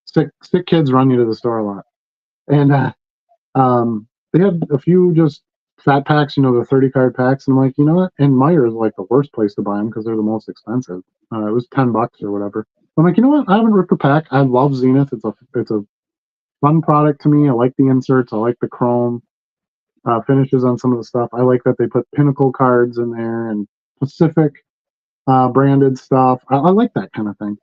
Sick kids run you to the store a lot. And they had a few just fat packs, the 30 card packs. And I'm like, you know what? And Meyer is like the worst place to buy them because they're the most expensive. It was $10 or whatever. I'm like, you know what? I haven't ripped a pack. I love Zenith. It's a fun product to me. I like the inserts. I like the chrome finishes on some of the stuff. I like that they put Pinnacle cards in there and Pacific branded stuff. I like that kind of thing.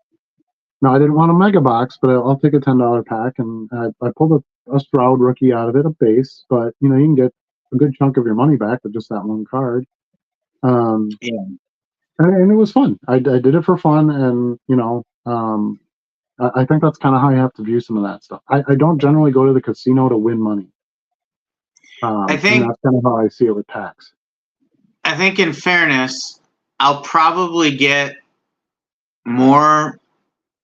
Now, I didn't want a mega box, but I'll take a $10 pack. And I pulled a Stroud rookie out of it, a base. But, you can get a good chunk of your money back with just that one card. And it was fun. I did it for fun. And, I think that's kind of how you have to view some of that stuff. I don't generally go to the casino to win money. I think that's kind of how I see it with packs. I think, in fairness, I'll probably get more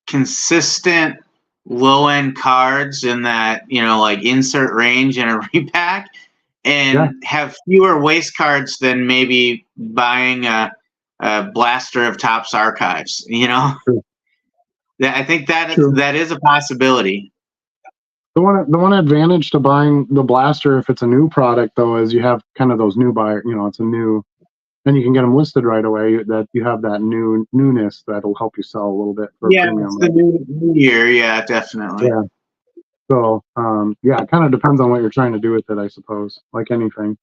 consistent low-end cards in that, like insert range in a repack, and have fewer waste cards than maybe buying a blaster of Topps Archives. True. I think that is a possibility. The one advantage to buying the blaster if it's a new product though is you have kind of those new buyers. It's a new, and you can get them listed right away. That you have that newness that'll help you sell a little bit for premium. It's the new year. Yeah, definitely. Yeah. So it kind of depends on what you're trying to do with it, I suppose. Like anything.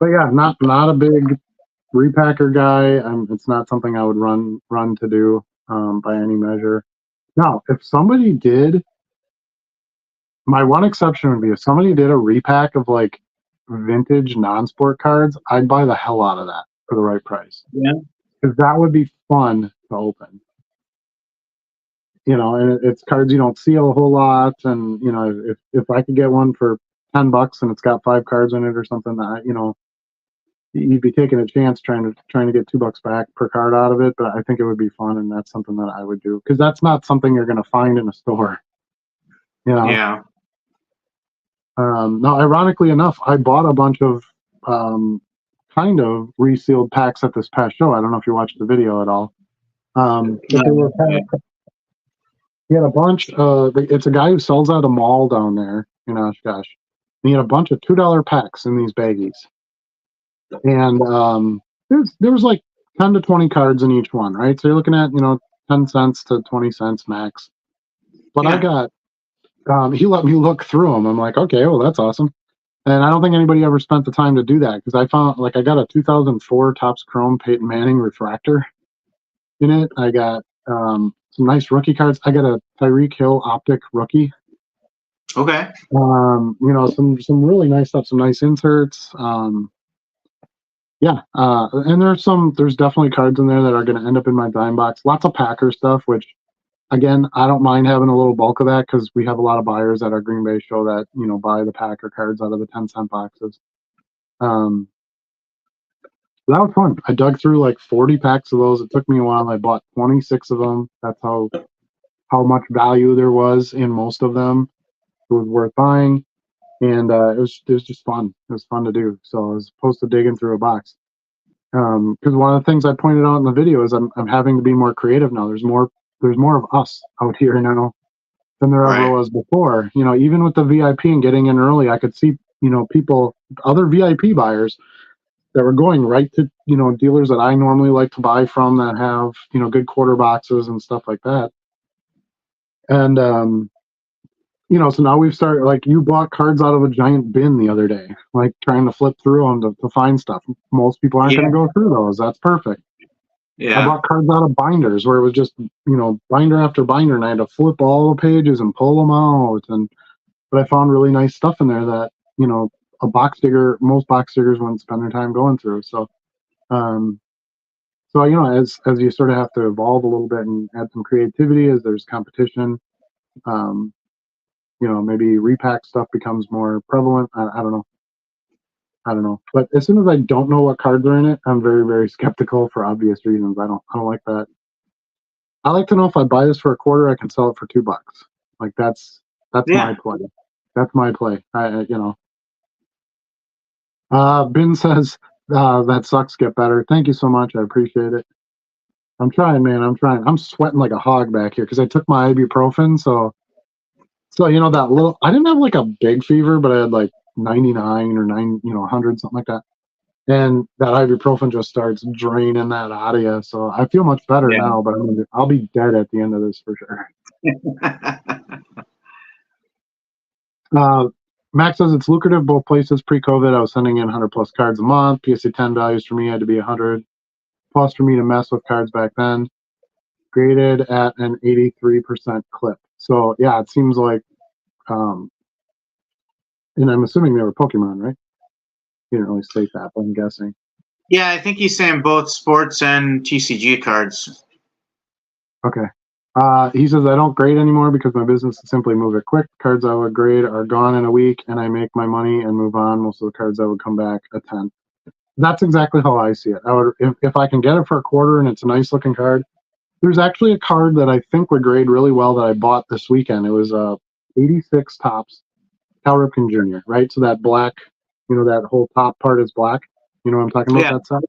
But yeah, not a big repacker guy. It's not something I would run to do by any measure. Now, if somebody did, my one exception would be if somebody did a repack of like vintage non-sport cards, I'd buy the hell out of that for the right price. Yeah. Because that would be fun to open. You know, and it's cards you don't see a whole lot. And you know, if I could get one for $10 and it's got 5 cards in it or something, that you know, you'd be taking a chance trying to get $2 back per card out of it. But I think it would be fun, and that's something that I would do because that's not something you're going to find in a store. You know. Yeah. Now, ironically enough, I bought a bunch of kind of resealed packs at this past show. I don't know if you watched the video at all. But they were he had a bunch. It's a guy who sells at a mall down there in Oshkosh. He had a bunch of $2 packs in these baggies, and there was like 10 to 20 cards in each one, right? So you're looking at 10 cents to 20 cents max. But I got he let me look through them. I'm like, okay, well that's awesome. And I don't think anybody ever spent the time to do that because I found like I got a 2004 Topps Chrome Peyton Manning refractor in it. I got some nice rookie cards. I got a Tyreek Hill Optic rookie. Okay. You know, some really nice stuff, some nice inserts. Yeah, and there's definitely cards in there that are going to end up in my dime box. Lots of Packer stuff, which again, I don't mind having a little bulk of that because we have a lot of buyers at our Green Bay show that buy the Packer cards out of the 10-cent boxes. That was fun. I dug through like 40 packs of those. It took me a while. I bought 26 of them. That's how much value there was in most of them. It was worth buying, and it was just fun. It was fun to do. So as opposed to digging through a box, because one of the things I pointed out in the video is I'm having to be more creative now. There's more of us out here now than there ever was before. You know, even with the VIP and getting in early, I could see people, other VIP buyers that were going right to dealers that I normally like to buy from that have good quarter boxes and stuff like that. And so now we've started, like, you bought cards out of a giant bin the other day, like trying to flip through them to find stuff. Most people aren't going to go through those. That's perfect. Yeah. I bought cards out of binders where it was just binder after binder, and I had to flip all the pages and pull them out. But I found really nice stuff in there that most box diggers wouldn't spend their time going through. So, as you sort of have to evolve a little bit and add some creativity as there's competition, maybe repack stuff becomes more prevalent. I don't know. But as soon as I don't know what cards are in it, I'm very, very skeptical for obvious reasons. I don't like that. I like to know if I buy this for a quarter, I can sell it for $2. Like that's my play. That's my play. Ben says that sucks. Get better. Thank you so much. I appreciate it. I'm trying, man. I'm trying. I'm sweating like a hog back here because I took my ibuprofen. So that little. I didn't have like a big fever, but I had like 99 or 100, something like that. And that ibuprofen just starts draining that out of you. So I feel much better now, but I'll be dead at the end of this for sure. Max says it's lucrative both places. Pre-COVID, I was sending in 100 plus cards a month. PSA 10 values for me had to be 100 plus for me to mess with cards back then. Graded at an 83% clip. So yeah, it seems like, and I'm assuming they were Pokemon, right? He didn't really state that, but I'm guessing. Yeah, I think he's saying both sports and TCG cards. Okay. He says, I don't grade anymore because my business is simply move it quick. Cards I would grade are gone in a week, and I make my money and move on. Most of the cards I would come back a 10. That's exactly how I see it. I would, if I can get it for a quarter and it's a nice looking card. There's actually a card that I think would grade really well that I bought this weekend. It was 86 Topps Cal Ripken Jr., right? So that black, that whole top part is black. You know what I'm talking about, that set?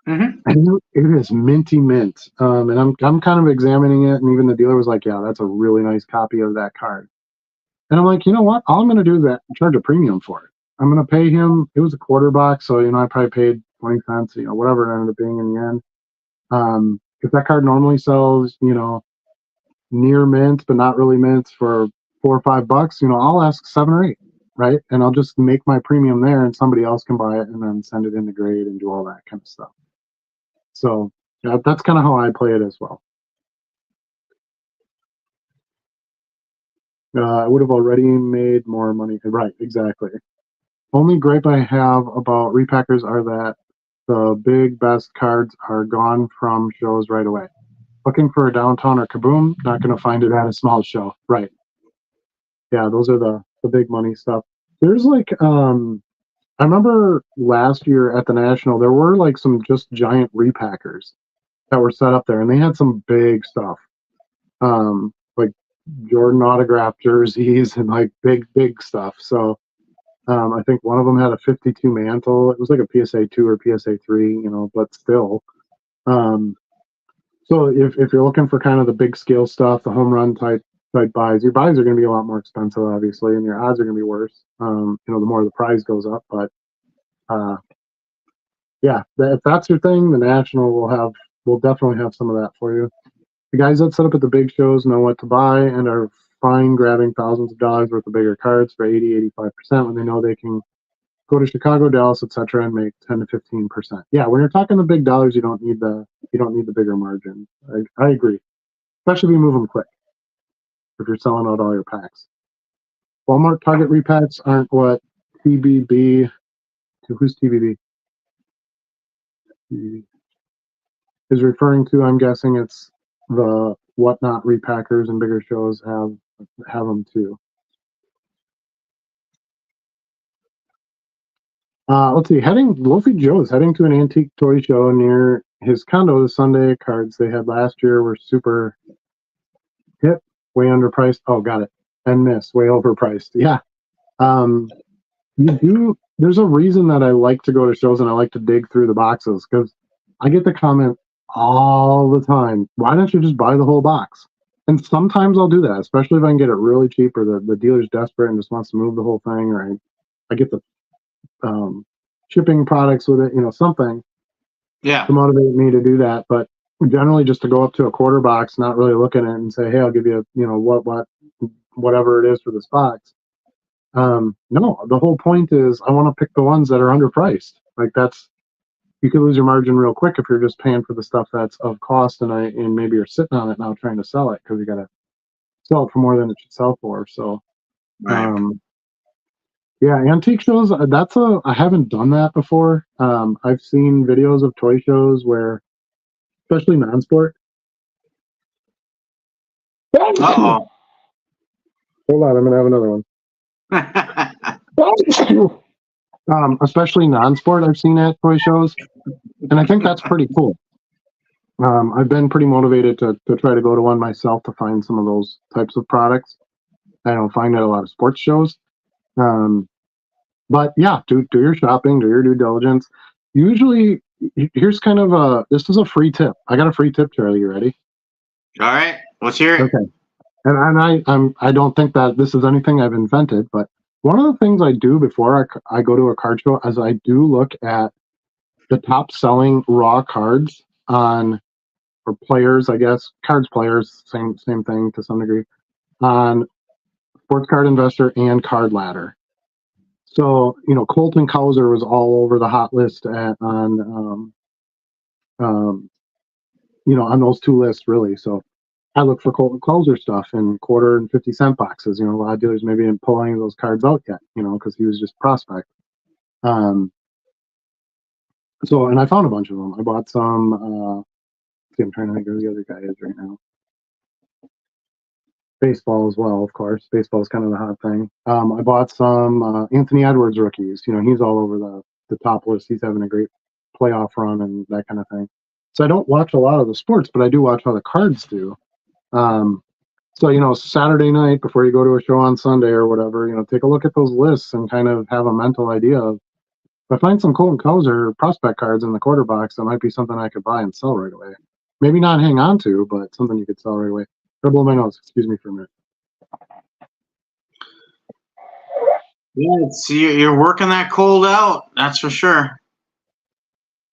Mm-hmm. And it is minty mint. And I'm kind of examining it, and even the dealer was like, yeah, that's a really nice copy of that card. And I'm like, you know what? All I'm going to do is charge a premium for it. I'm going to pay him. It was a quarter box, so I probably paid 20 cents, whatever it ended up being in the end. If that card normally sells, near mint but not really mint for $4 or $5, I'll ask 7 or 8. right? And I'll just make my premium there, and somebody else can buy it and then send it in the grade and do all that kind of stuff. So that's kind of how I play it as well. I would have already made more money. Right, exactly. Only gripe I have about repackers are that the big best cards are gone from shows right away. Looking for a downtown or Kaboom, not going to find it at a small show. Right. Yeah, those are the big money stuff. There's like, I remember last year at the National, there were like some just giant repackers that were set up there, and they had some big stuff. Like Jordan autograph jerseys and like big stuff. So I think one of them had a 52 mantle. It was like a PSA 2 or PSA 3, you know, but still. So if you're looking for kind of the big scale stuff, the home run type buys, your buys are going to be a lot more expensive, obviously, and your odds are going to be worse. You know, the more the prize goes up. But yeah, if that's your thing, the National will definitely have some of that for you. The guys that set up at the big shows know what to buy and are fine grabbing thousands of dollars worth of bigger cards for 80-85% when they know they can go to Chicago, Dallas, etc., and make 10 to 15%. Yeah, when you're talking the big dollars, you don't need the bigger margin. I agree, especially if you move them quick. If you're selling out all your packs, Walmart Target repacks aren't what TBB. Who's TBB? Is referring to. I'm guessing it's the whatnot repackers and bigger shows have them too. Let's see. Wolfie Joe's heading to an antique toy show near his condo this Sunday. Cards they had last year were super hip, way underpriced. Oh, got it. And miss, way overpriced. Yeah. There's a reason that I like to go to shows and I like to dig through the boxes because I get the comment all the time, why don't you just buy the whole box? And sometimes I'll do that, especially if I can get it really cheap or the dealer's desperate and just wants to move the whole thing, or I get the shipping products with it, you know, something to motivate me to do that. But generally just to go up to a quarter box, not really look at it and say, hey, I'll give you, you know, whatever it is for this box. No, the whole point is I want to pick the ones that are underpriced. Like you could lose your margin real quick if you're just paying for the stuff that's of cost and maybe you're sitting on it now trying to sell it because you got to sell it for more than it should sell for. So, yeah, antique shows. I haven't done that before. I've seen videos of toy shows where, especially non-sport. Uh-oh. Hold on, I'm gonna have another one. Especially non-sport, I've seen at toy shows, and I think that's pretty cool. I've been pretty motivated to try to go to one myself to find some of those types of products. I don't find at a lot of sports shows. But yeah, do your shopping, do your due diligence. Usually, here's kind of this is a free tip. I got a free tip, Charlie. You ready? All right, let's hear it. Okay. And I don't think that this is anything I've invented, but one of the things I do before I go to a card show is I do look at the top selling raw cards or players, I guess, cards players, same thing to some degree, on Sports Card Investor and Card Ladder. So, you know, Colton Cowser was all over the hot list on those two lists, really. So I look for Colton Cowser stuff in quarter and 50-cent boxes. You know, a lot of dealers maybe didn't pull any of those cards out yet, you know, because he was just prospect. And I found a bunch of them. I bought some. I'm trying to think of who the other guy is right now. Baseball as well, of course. Baseball is kind of the hot thing. I bought some Anthony Edwards rookies. You know, he's all over the top list. He's having a great playoff run and that kind of thing. So I don't watch a lot of the sports, but I do watch how the cards do. So, you know, Saturday night before you go to a show on Sunday or whatever, you know, take a look at those lists and kind of have a mental idea of, if I find some Colton Cowser prospect cards in the quarter box, that might be something I could buy and sell right away. Maybe not hang on to, but something you could sell right away. I'll blow my nose. Excuse me for a minute. Yeah, you're working that cold out. That's for sure.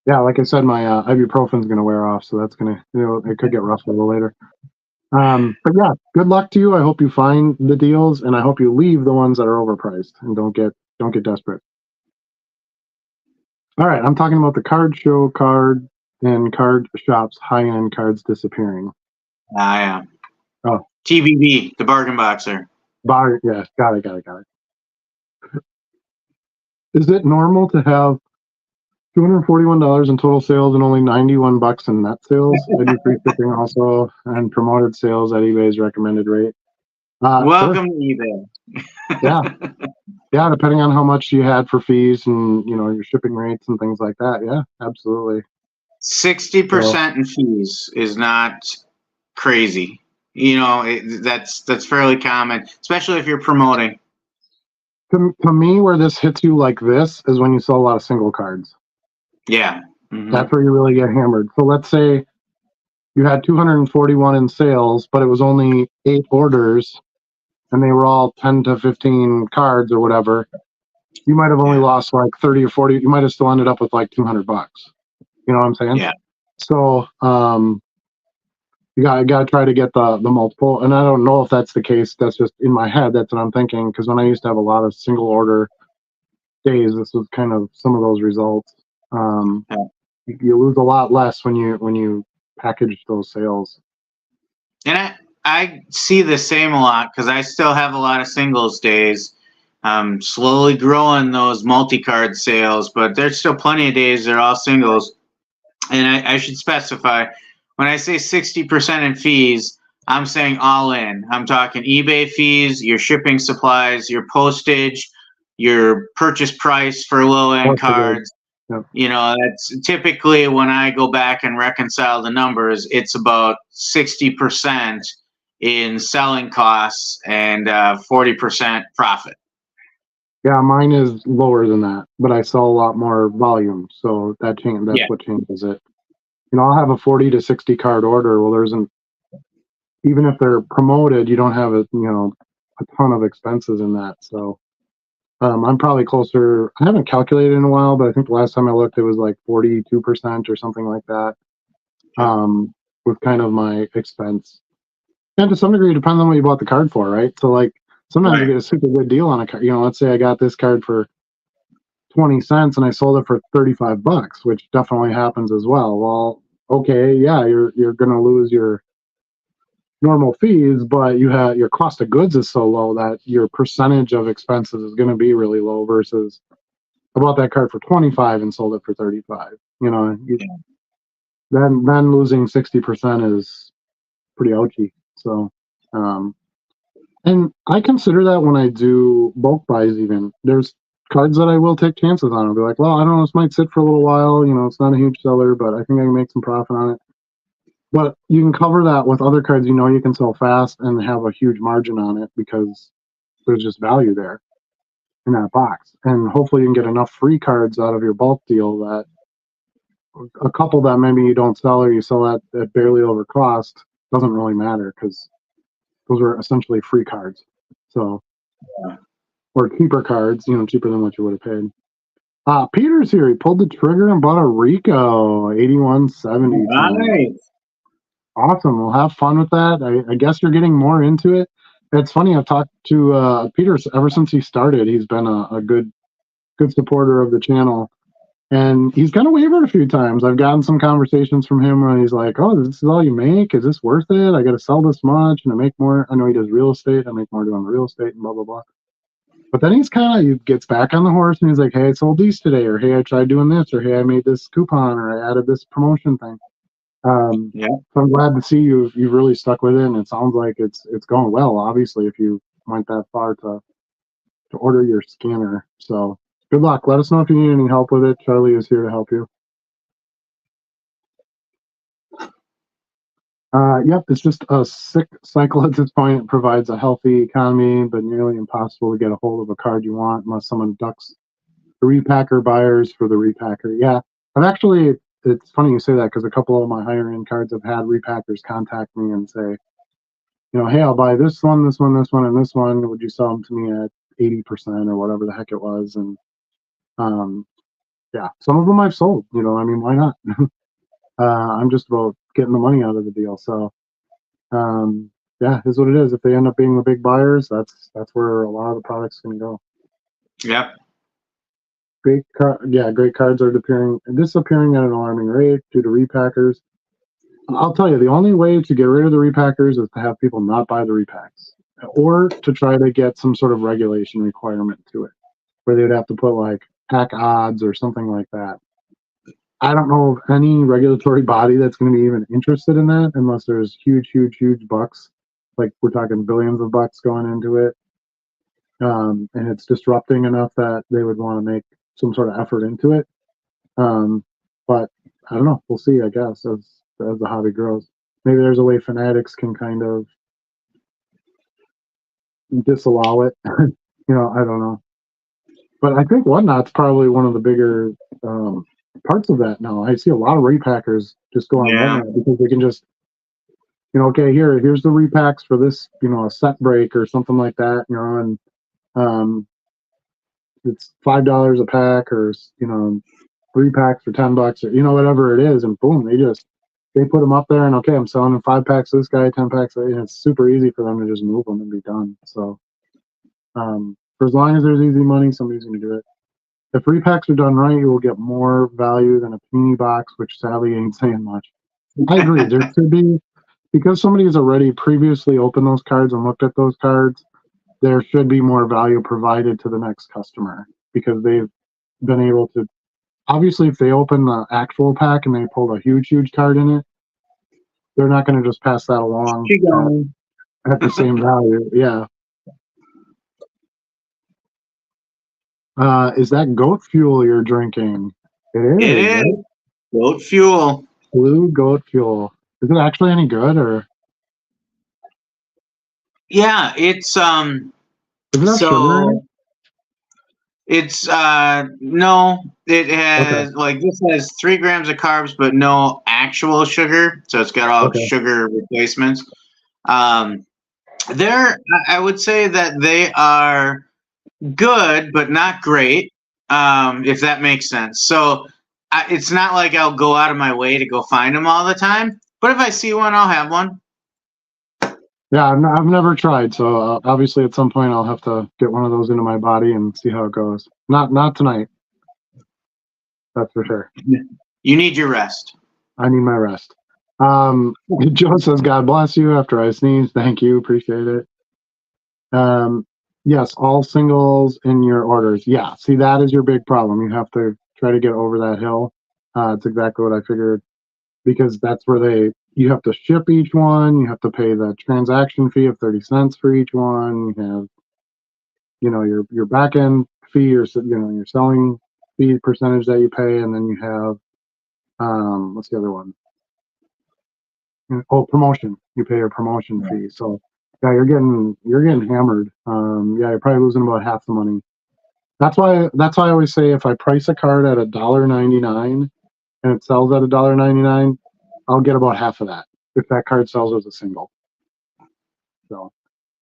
Yeah, like I said, my ibuprofen's going to wear off, so that's going to, you know, it could get rough a little later. But yeah, good luck to you. I hope you find the deals, and I hope you leave the ones that are overpriced and don't get desperate. All right, I'm talking about the card show card and card shops high end cards disappearing. I am. Oh, TBB, the bargain boxer. bar. Yeah, got it. Is it normal to have $241 in total sales and only $91 in net sales? I do free shipping also and promoted sales at eBay's recommended rate. Sure. Welcome to eBay. Yeah. Yeah, depending on how much you had for fees and your shipping rates and things like that. Yeah, absolutely. 60% in fees is not crazy. That's fairly common, especially if you're promoting. To me, where this hits you like this is when you sell a lot of single cards. Yeah. That's where you really get hammered. So let's say you had 241 in sales, but it was only 8 orders and they were all 10 to 15 cards or whatever. You might have only lost like 30 or 40. You might have still ended up with like $200. You know what I'm saying? Yeah. So, you got to try to get the multiple. And I don't know if that's the case. That's just in my head. That's what I'm thinking. Because when I used to have a lot of single order days, this was kind of some of those results. Yeah. You lose a lot less when you package those sales. And I see the same a lot because I still have a lot of singles days. I'm slowly growing those multi-card sales, but there's still plenty of days they're all singles. And I should specify, when I say 60% in fees, I'm saying all in. I'm talking eBay fees, your shipping supplies, your postage, your purchase price for low-end cards. Yep. That's typically when I go back and reconcile the numbers, it's about 60% in selling costs and 40% profit. Yeah, mine is lower than that, but I sell a lot more volume, so that's what changes it. I'll have a 40 to 60 card order. Well, there isn't, even if they're promoted, you don't have a ton of expenses in that. So I'm probably closer. I haven't calculated in a while, but I think the last time I looked, it was like 42% or something like that. With kind of my expense, and to some degree, it depends on what you bought the card for, right? So like sometimes you get a super good deal on a card. Let's say I got this card for 20 cents and I sold it for $35, which definitely happens as well. Well, okay, yeah, you're gonna lose your normal fees, but your cost of goods is so low that your percentage of expenses is going to be really low versus I bought that card for 25 and sold it for 35. Then losing 60% is pretty ouchy. So, and I consider that when I do bulk buys. Even there's cards that I will take chances on. I'll be like, well, I don't know, this might sit for a little while. It's not a huge seller, but I think I can make some profit on it. But you can cover that with other cards you can sell fast and have a huge margin on it because there's just value there in that box. And hopefully you can get enough free cards out of your bulk deal that a couple that maybe you don't sell or you sell at barely over cost doesn't really matter because those are essentially free cards. So, or cheaper cards, cheaper than what you would have paid. Peter's here. He pulled the trigger and bought a Rico 8170. Nice. Awesome. We'll have fun with that. I guess you're getting more into it. It's funny. I've talked to Peter ever since he started. He's been a good supporter of the channel, and he's kind of wavered a few times. I've gotten some conversations from him where he's like, "Oh, this is all you make? Is this worth it? I got to sell this much and I make more." I know he does real estate. I make more doing real estate and blah blah blah. But then he gets back on the horse and he's like, "Hey, I sold these today," or "Hey, I tried doing this," or "Hey, I made this coupon," or "I added this promotion thing." So I'm glad to see you've really stuck with it, and it sounds like it's going well. Obviously, if you went that far to order your scanner, so good luck. Let us know if you need any help with it. Charlie is here to help you. Yep, it's just a sick cycle at this point. It provides a healthy economy, but nearly impossible to get a hold of a card you want unless someone ducks the repacker buyers for the repacker. Yeah, I've actually. It's funny you say that because a couple of my higher end cards have had repackers contact me and say, hey, I'll buy this one, this one, this one, and this one. Would you sell them to me at 80% or whatever the heck it was? And yeah, some of them I've sold. I mean, why not? I'm just about getting the money out of the deal. So Yeah, is what it is. If they end up being the big buyers, that's where a lot of the products can go. Yep. Great cards are disappearing at an alarming rate due to repackers. I'll tell you, the only way to get rid of the repackers is to have people not buy the repacks, or to try to get some sort of regulation requirement to it, where they would have to put like pack odds or something like that. I don't know of any regulatory body that's going to be even interested in that unless there's huge, huge, huge bucks. Like we're talking billions of bucks going into it. And it's disrupting enough that they would want to make some sort of effort into it. But I don't know. We'll see, I guess, as the hobby grows. Maybe there's a way fanatics can kind of disallow it. I don't know. But I think Whatnot's probably one of the bigger parts of that now. I see a lot of repackers just go on Whatnot because they can just, okay, here's the repacks for this, a set break or something like that, and it's $5 a pack, or 3 packs for $10, or whatever it is, and boom, they put them up there, and okay, I'm selling them 5 packs to this guy, 10 packs, and it's super easy for them to just move them and be done. So for as long as there's easy money, somebody's going to do it. If repacks are done right, you will get more value than a panini box, which sadly ain't saying much. I agree. There should be, because somebody has already previously opened those cards and looked at those cards, there should be more value provided to the next customer, because they've been able to, obviously if they open the actual pack and they pulled a huge, huge card in it, they're not going to just pass that along at the same value. Yeah. Is that goat fuel you're drinking? It is. It is. Right? Goat fuel. Blue goat fuel. Is it actually any good, or? Yeah, it's Isn't that sugar? It's no, it has like, this has 3 grams of carbs, but no actual sugar. So it's got all sugar replacements. I would say that they are good, but not great. If that makes sense. So it's not like I'll go out of my way to go find them all the time, but if I see one, I'll have one. Yeah, I've never tried, so obviously at some point I'll have to get one of those into my body and see how it goes. Not tonight. That's for sure. You need your rest. I need my rest. Joe says, God bless you after I sneeze. Thank you. Appreciate it. Yes, all singles in your orders. Yeah, see, that is your big problem. You have to try to get over that hill. It's exactly what I figured, because that's where you have to ship each one. You have to pay the transaction fee of 30 cents for each one. You have, your back end fee, or your selling fee percentage that you pay, and then you have, what's the other one? Oh, promotion. You pay your promotion fee. So yeah, you're getting hammered. Yeah, you're probably losing about half the money. That's why I always say, if I price a card at $1.99 and it sells at $1.99, I'll get about half of that if that card sells as a single. So,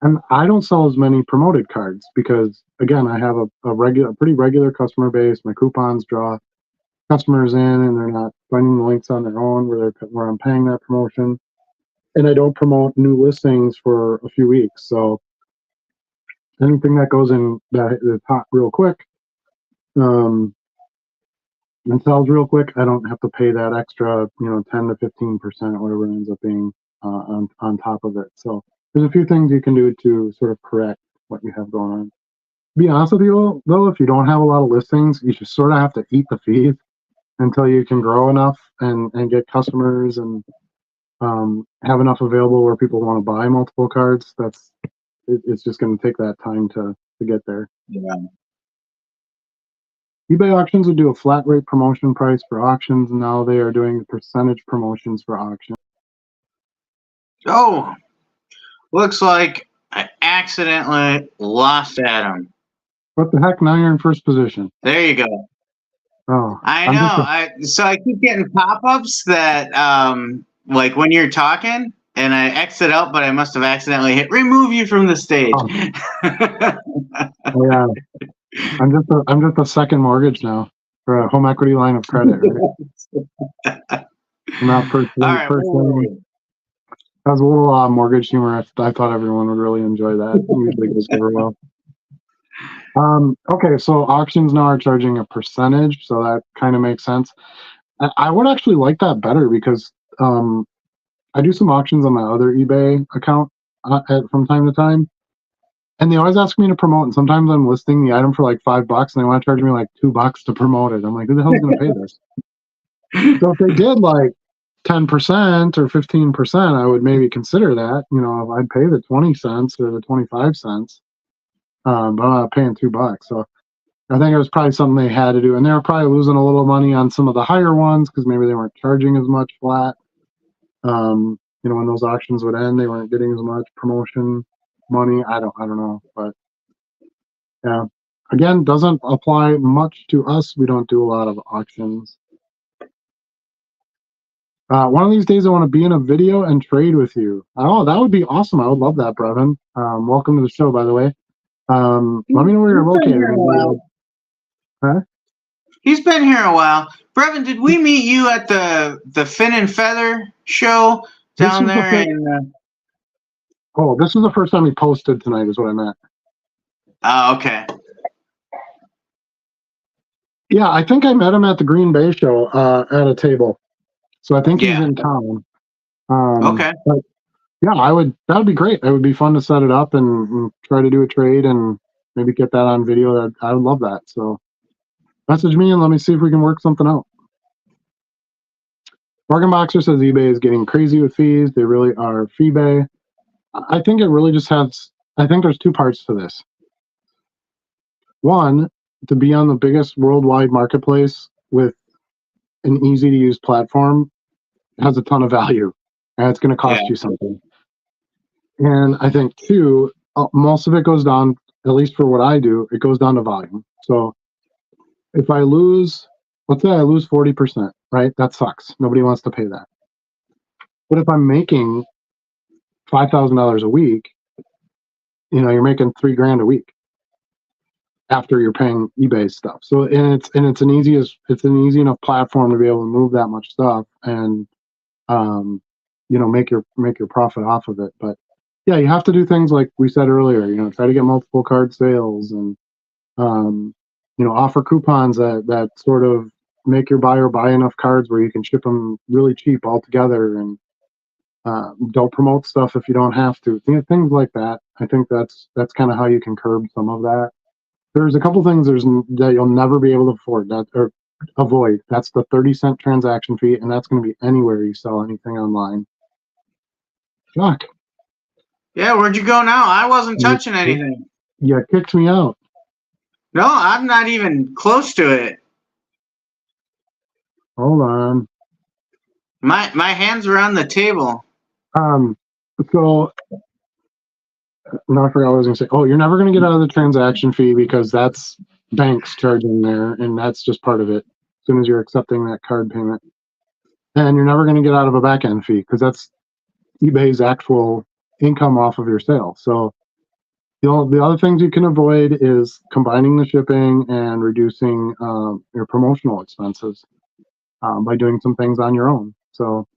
and I don't sell as many promoted cards because, again, I have a pretty regular customer base. My coupons draw customers in, and they're not finding the links on their own where I'm paying that promotion. And I don't promote new listings for a few weeks. So anything that goes in that's hot real quick, and sells real quick, I don't have to pay that extra, 10 to 15%, whatever it ends up being, on top of it. So there's a few things you can do to sort of correct what you have going on. To be honest with you, though, if you don't have a lot of listings, you just sort of have to eat the feed until you can grow enough and get customers and have enough available where people want to buy multiple cards. It's just going to take that time to get there. Yeah. eBay auctions would do a flat rate promotion price for auctions, and now they are doing percentage promotions for auctions. Oh, looks like I accidentally lost Adam. What the heck? Now you're in first position. There you go. Oh, I know. So I keep getting pop-ups that, like when you're talking, and I exit out, but I must have accidentally hit remove you from the stage. Oh. Yeah, I'm just a second mortgage now for a home equity line of credit. Right? I'm not first. All right. That was a little mortgage humor. I thought everyone would really enjoy that. It usually goes over well. Okay, so auctions now are charging a percentage, so that kind of makes sense. I would actually like that better because I do some auctions on my other eBay account from time to time, and they always ask me to promote. And sometimes I'm listing the item for like $5, and they want to charge me like $2 to promote it. I'm like, who the hell's going to pay this? So if they did like 10% or 15%, I would maybe consider that. You know, I'd pay the 20 cents or the 25 cents, but I'm not paying $2. So I think it was probably something they had to do, and they were probably losing a little money on some of the higher ones because maybe they weren't charging as much flat. You know, when those auctions would end, they weren't getting as much promotion money. I don't know, but yeah. Again, doesn't apply much to us. We don't do a lot of auctions. One of these days, I want to be in a video and trade with you. Oh, that would be awesome. I would love that, Brevin. Welcome to the show, by the way. Let me know where you're located. Huh? He's been here a while. Brevin, did we meet you at the Fin and Feather show down there? Oh, this was the first time he posted tonight, is what I meant. Oh, okay. Yeah, I think I met him at the Green Bay show at a table. So I think he's in town. Okay. But yeah, that would be great. It would be fun to set it up and try to do a trade and maybe get that on video. I would love that. So message me and let me see if we can work something out. Bargain Boxer says eBay is getting crazy with fees. They really are. FeeBay. I think it really just has, I think there's two parts to this. One, to be on the biggest worldwide marketplace with an easy to use platform has a ton of value, and it's going to cost you something. And I think two, most of it goes down, at least for what I do, it goes down to volume. So if I lose, let's say I lose 40%, right? That sucks. Nobody wants to pay that. But if I'm making $5,000 a week, you know, you're making $3,000 a week after you're paying eBay stuff. So it's an easy enough platform to be able to move that much stuff and you know, make your profit off of it. But yeah, you have to do things like we said earlier, you know, try to get multiple card sales and you know, offer coupons that sort of make your buyer buy enough cards where you can ship them really cheap altogether, and don't promote stuff if you don't have to. Things like that. I think that's kind of how you can curb some of that. There's a couple things that you'll never be able to afford or avoid. That's the 30-cent transaction fee, and that's going to be anywhere you sell anything online. Fuck. Yeah, where'd you go now? I wasn't touching anything. Yeah, kicked me out. No, I'm not even close to it. Hold on. My hands are on the table. So no, I forgot what I was gonna say. Oh, you're never gonna get out of the transaction fee because that's banks charging there, and that's just part of it. As soon as you're accepting that card payment, and you're never gonna get out of a back end fee because that's eBay's actual income off of your sale. So the other things you can avoid is combining the shipping and reducing your promotional expenses by doing some things on your own. So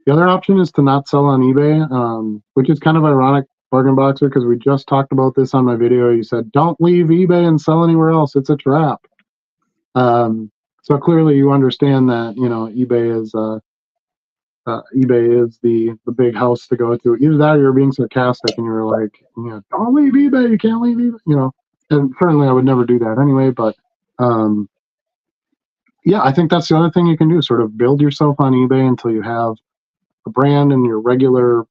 the other option is to not sell on eBay, which is kind of ironic, Bargain Boxer, because we just talked about this on my video. You said, don't leave eBay and sell anywhere else. It's a trap. So clearly you understand that, you know, eBay is the big house to go to. Either that or you're being sarcastic and you're like, you know, don't leave eBay. You can't leave eBay, you know. And certainly I would never do that anyway. But yeah, I think that's the other thing you can do, sort of build yourself on eBay until you have a brand and your regular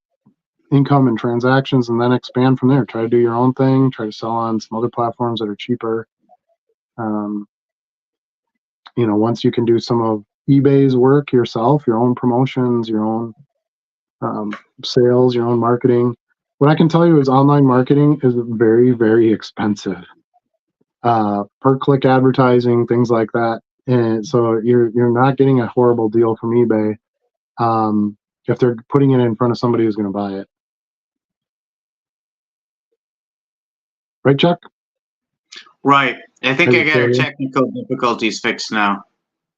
income and transactions, and then expand from there. Try to do your own thing, try to sell on some other platforms that are cheaper. You know, once you can do some of eBay's work yourself, your own promotions, your own sales, your own marketing. What I can tell you is online marketing is very, very expensive. Per click advertising, things like that. And so you're not getting a horrible deal from eBay if they're putting it in front of somebody who's going to buy it. Right, Chuck? Right. I think I got our technical difficulties fixed now.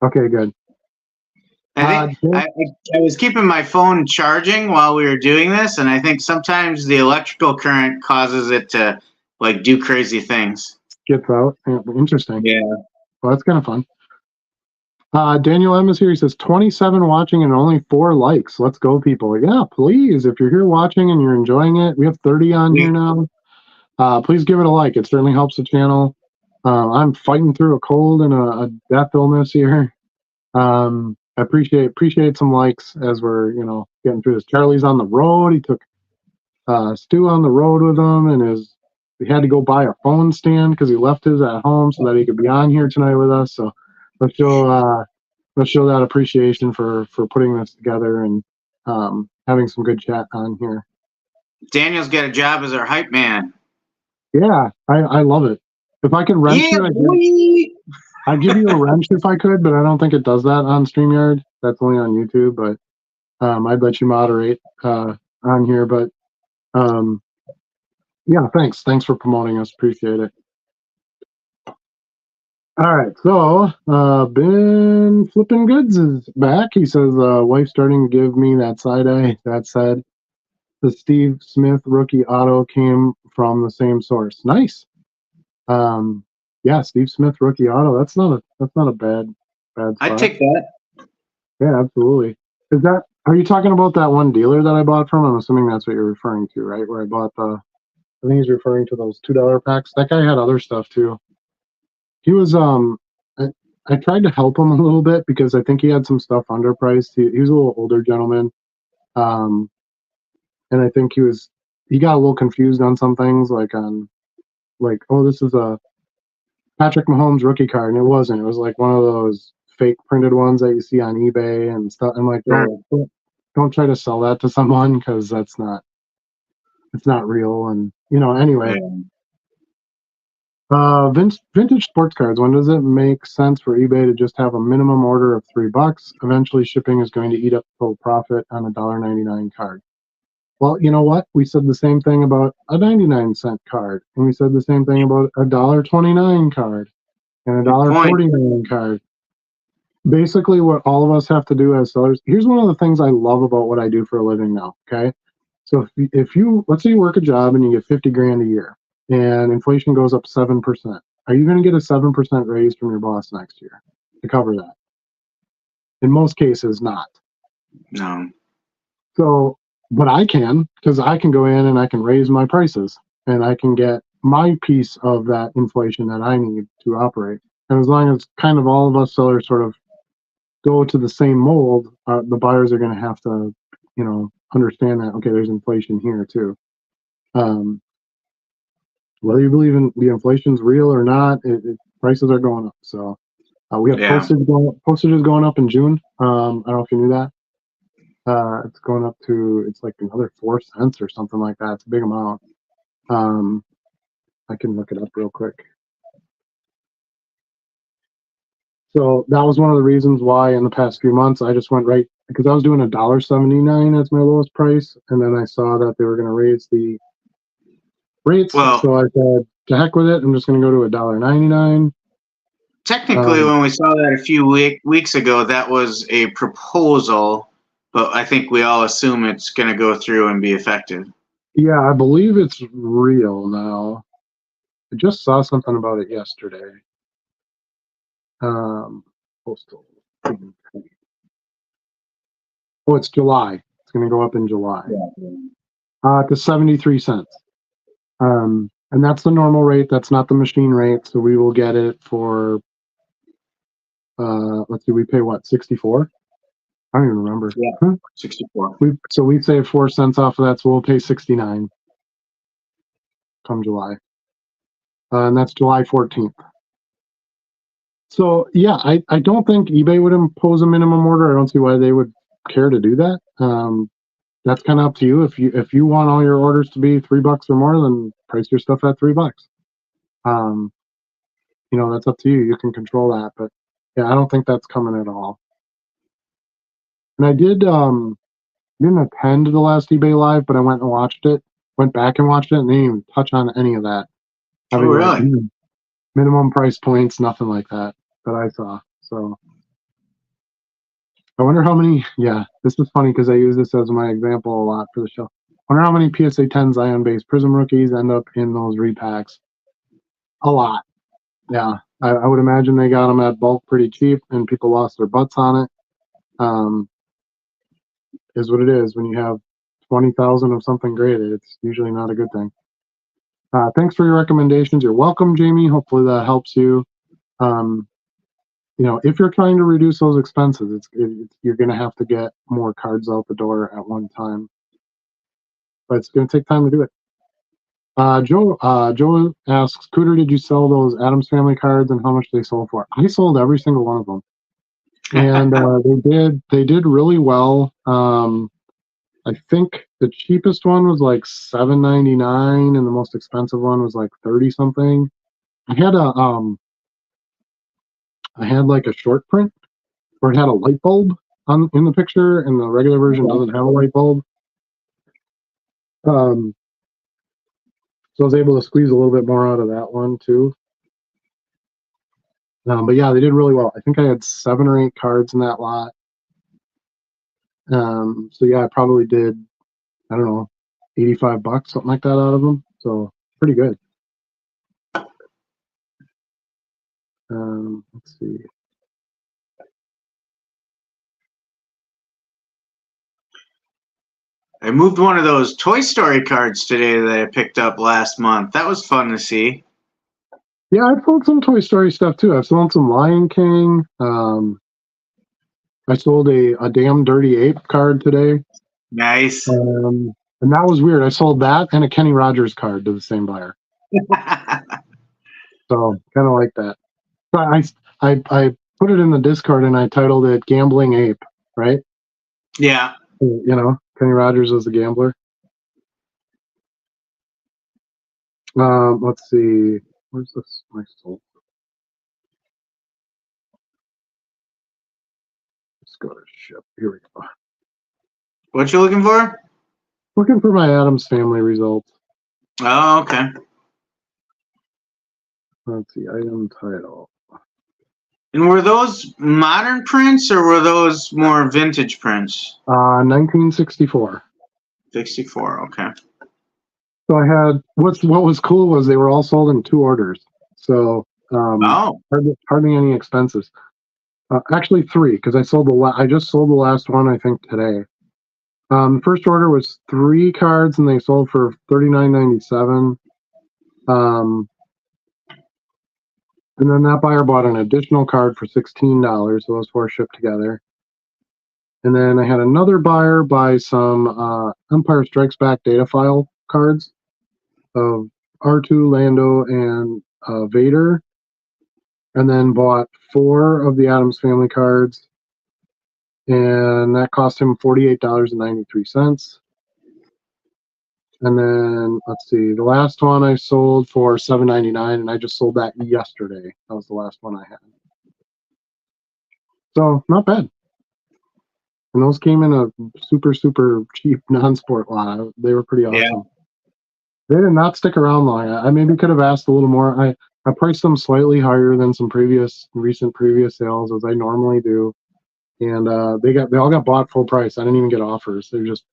Okay, good. I think Dan- I was keeping my phone charging while we were doing this, and I think sometimes the electrical current causes it to like do crazy things. gets out. Interesting. Yeah. Well, that's kind of fun. Daniel M is here. He says 27 watching and only 4 likes. Let's go, people. Yeah, please. If you're here watching and you're enjoying it, we have 30 on here now. Please give it a like. It certainly helps the channel. I'm fighting through a cold and a death illness here. I appreciate some likes as we're getting through this. Charlie's on the road. He took Stu on the road with him, and he had to go buy a phone stand because he left his at home so that he could be on here tonight with us. So let's show that appreciation for putting this together and having some good chat on here. Daniel's got a job as our hype man. Yeah, I love it. If I could wrench you, I'd give you a wrench if I could, but I don't think it does that on StreamYard. That's only on YouTube, but I'd let you moderate on here. But yeah, thanks for promoting us. Appreciate it. All right, so Ben Flippin' Goods is back. He says, wife starting to give me that side eye. That said, the Steve Smith rookie auto came from the same source. Nice. Yeah, Steve Smith rookie auto. That's not a bad spot. I'd take that. Yeah, absolutely. Are you talking about that one dealer that I bought from? I'm assuming that's what you're referring to, right? Where I bought I think he's referring to those $2 packs. That guy had other stuff too. He was I tried to help him a little bit because I think he had some stuff underpriced. He was a little older gentleman. And I think he got a little confused on some things oh, this is a Patrick Mahomes rookie card, and it wasn't. It was like one of those fake printed ones that you see on eBay and stuff. I'm like, don't try to sell that to someone because it's not real. And anyway. Vintage sports cards. When does it make sense for eBay to just have a minimum order of $3? Eventually, shipping is going to eat up the total profit on a $1.99 card. Well, you know what? We said the same thing about a 99-cent card, and we said the same thing about a $1.29 card and a $1.49 card. Basically, what all of us have to do as sellers. Here's one of the things I love about what I do for a living now. Okay, so if you let's say you work a job and you get 50 grand a year, and inflation goes up 7%, are you going to get a 7% raise from your boss next year to cover that? In most cases, not. No. So, but I can, because I can go in and I can raise my prices and I can get my piece of that inflation that I need to operate. And as long as kind of all of us sellers sort of go to the same mold, the buyers are going to have to, understand that, okay, there's inflation here too. Whether you believe in the inflation's real or not, prices are going up. So we have postage is going up in June. I don't know if you knew that. It's going up to, it's like another 4 cents or something like that. It's a big amount. I can look it up real quick. So that was one of the reasons why in the past few months I just went right, because I was doing $1.79 as my lowest price, and then I saw that they were going to raise the rates. Well, so I said, to heck with it. I'm just going to go to $1.99. Technically, when we saw that a few weeks ago, that was a proposal, but I think we all assume it's going to go through and be effective. Yeah, I believe it's real now. I just saw something about it yesterday. Postal. Oh, it's July. It's going to go up in July. To 73 cents. And that's the normal rate. That's not the machine rate. So we will get it for, let's see, we pay what, 64? I don't even remember. Yeah, 64. So we save 4 cents off of that, so we'll pay 69 come July. And that's July 14th. So yeah, I don't think eBay would impose a minimum order. I don't see why they would care to do that. That's kind of up to you. If you want all your orders to be $3 or more, then price your stuff at $3. That's up to you. You can control that. But yeah, I don't think that's coming at all. And I didn't attend the last eBay Live, but I went back and watched it, and they didn't even touch on any of that. Oh, really? Minimum price points, nothing like that I saw. So I wonder how many. Yeah, this is funny because I use this as my example a lot for the show. I wonder how many PSA 10 Zion-based Prism rookies end up in those repacks. A lot. Yeah, I would imagine they got them at bulk pretty cheap, and people lost their butts on it. Is what it is when you have 20,000 of something great. It's usually not a good thing. Thanks for your recommendations. You're welcome, Jamie. Hopefully that helps you. Um, if you're trying to reduce those expenses, you're going to have to get more cards out the door at one time, but it's going to take time to do it. Joe asks, Cooter, did you sell those Adams Family cards and how much they sold for? I sold every single one of them, and they did really well. I think the cheapest one was like $7.99, and the most expensive one was like 30 something. I had like a short print where it had a light bulb in the picture, and the regular version doesn't have a light bulb. So I was able to squeeze a little bit more out of that one too. But yeah, they did really well. I think I had 7 or 8 cards in that lot. So yeah, I probably did, I don't know, $85, something like that out of them. So pretty good. Let's see. I moved one of those Toy Story cards today that I picked up last month. That was fun to see. Yeah, I've sold some Toy Story stuff too. I've sold some Lion King. I sold a damn Dirty Ape card today. Nice. And that was weird. I sold that and a Kenny Rogers card to the same buyer. So kind of like that. But I put it in the Discord and I titled it Gambling Ape, right? Yeah. Kenny Rogers was the gambler. Let's see. Where's this? My soul. Let's go to ship. Here we go. What you looking for? Looking for my Adams Family results. Oh, okay. Let's see. Item title. And were those modern prints or were those more vintage prints? 1964. 64. Okay. So I had what was cool was they were all sold in 2 orders. So hardly any expenses. Actually 3 because I just sold the last one I think today. First order was 3 cards and they sold for $39.97. And then that buyer bought an additional card for $16. So those 4 shipped together. And then I had another buyer buy some Empire Strikes Back data file cards of R2, Lando, and Vader. And then bought 4 of the Adams Family cards. And that cost him $48.93. And then let's see, the last one I sold for $7.99, and I just sold that yesterday. That was the last one I had. So not bad. And those came in a super, super cheap non-sport lot. They were pretty awesome. Yeah. They did not stick around long. I maybe could have asked a little more. I priced them slightly higher than some recent previous sales, as I normally do. And they all got bought full price. I didn't even get offers. They were just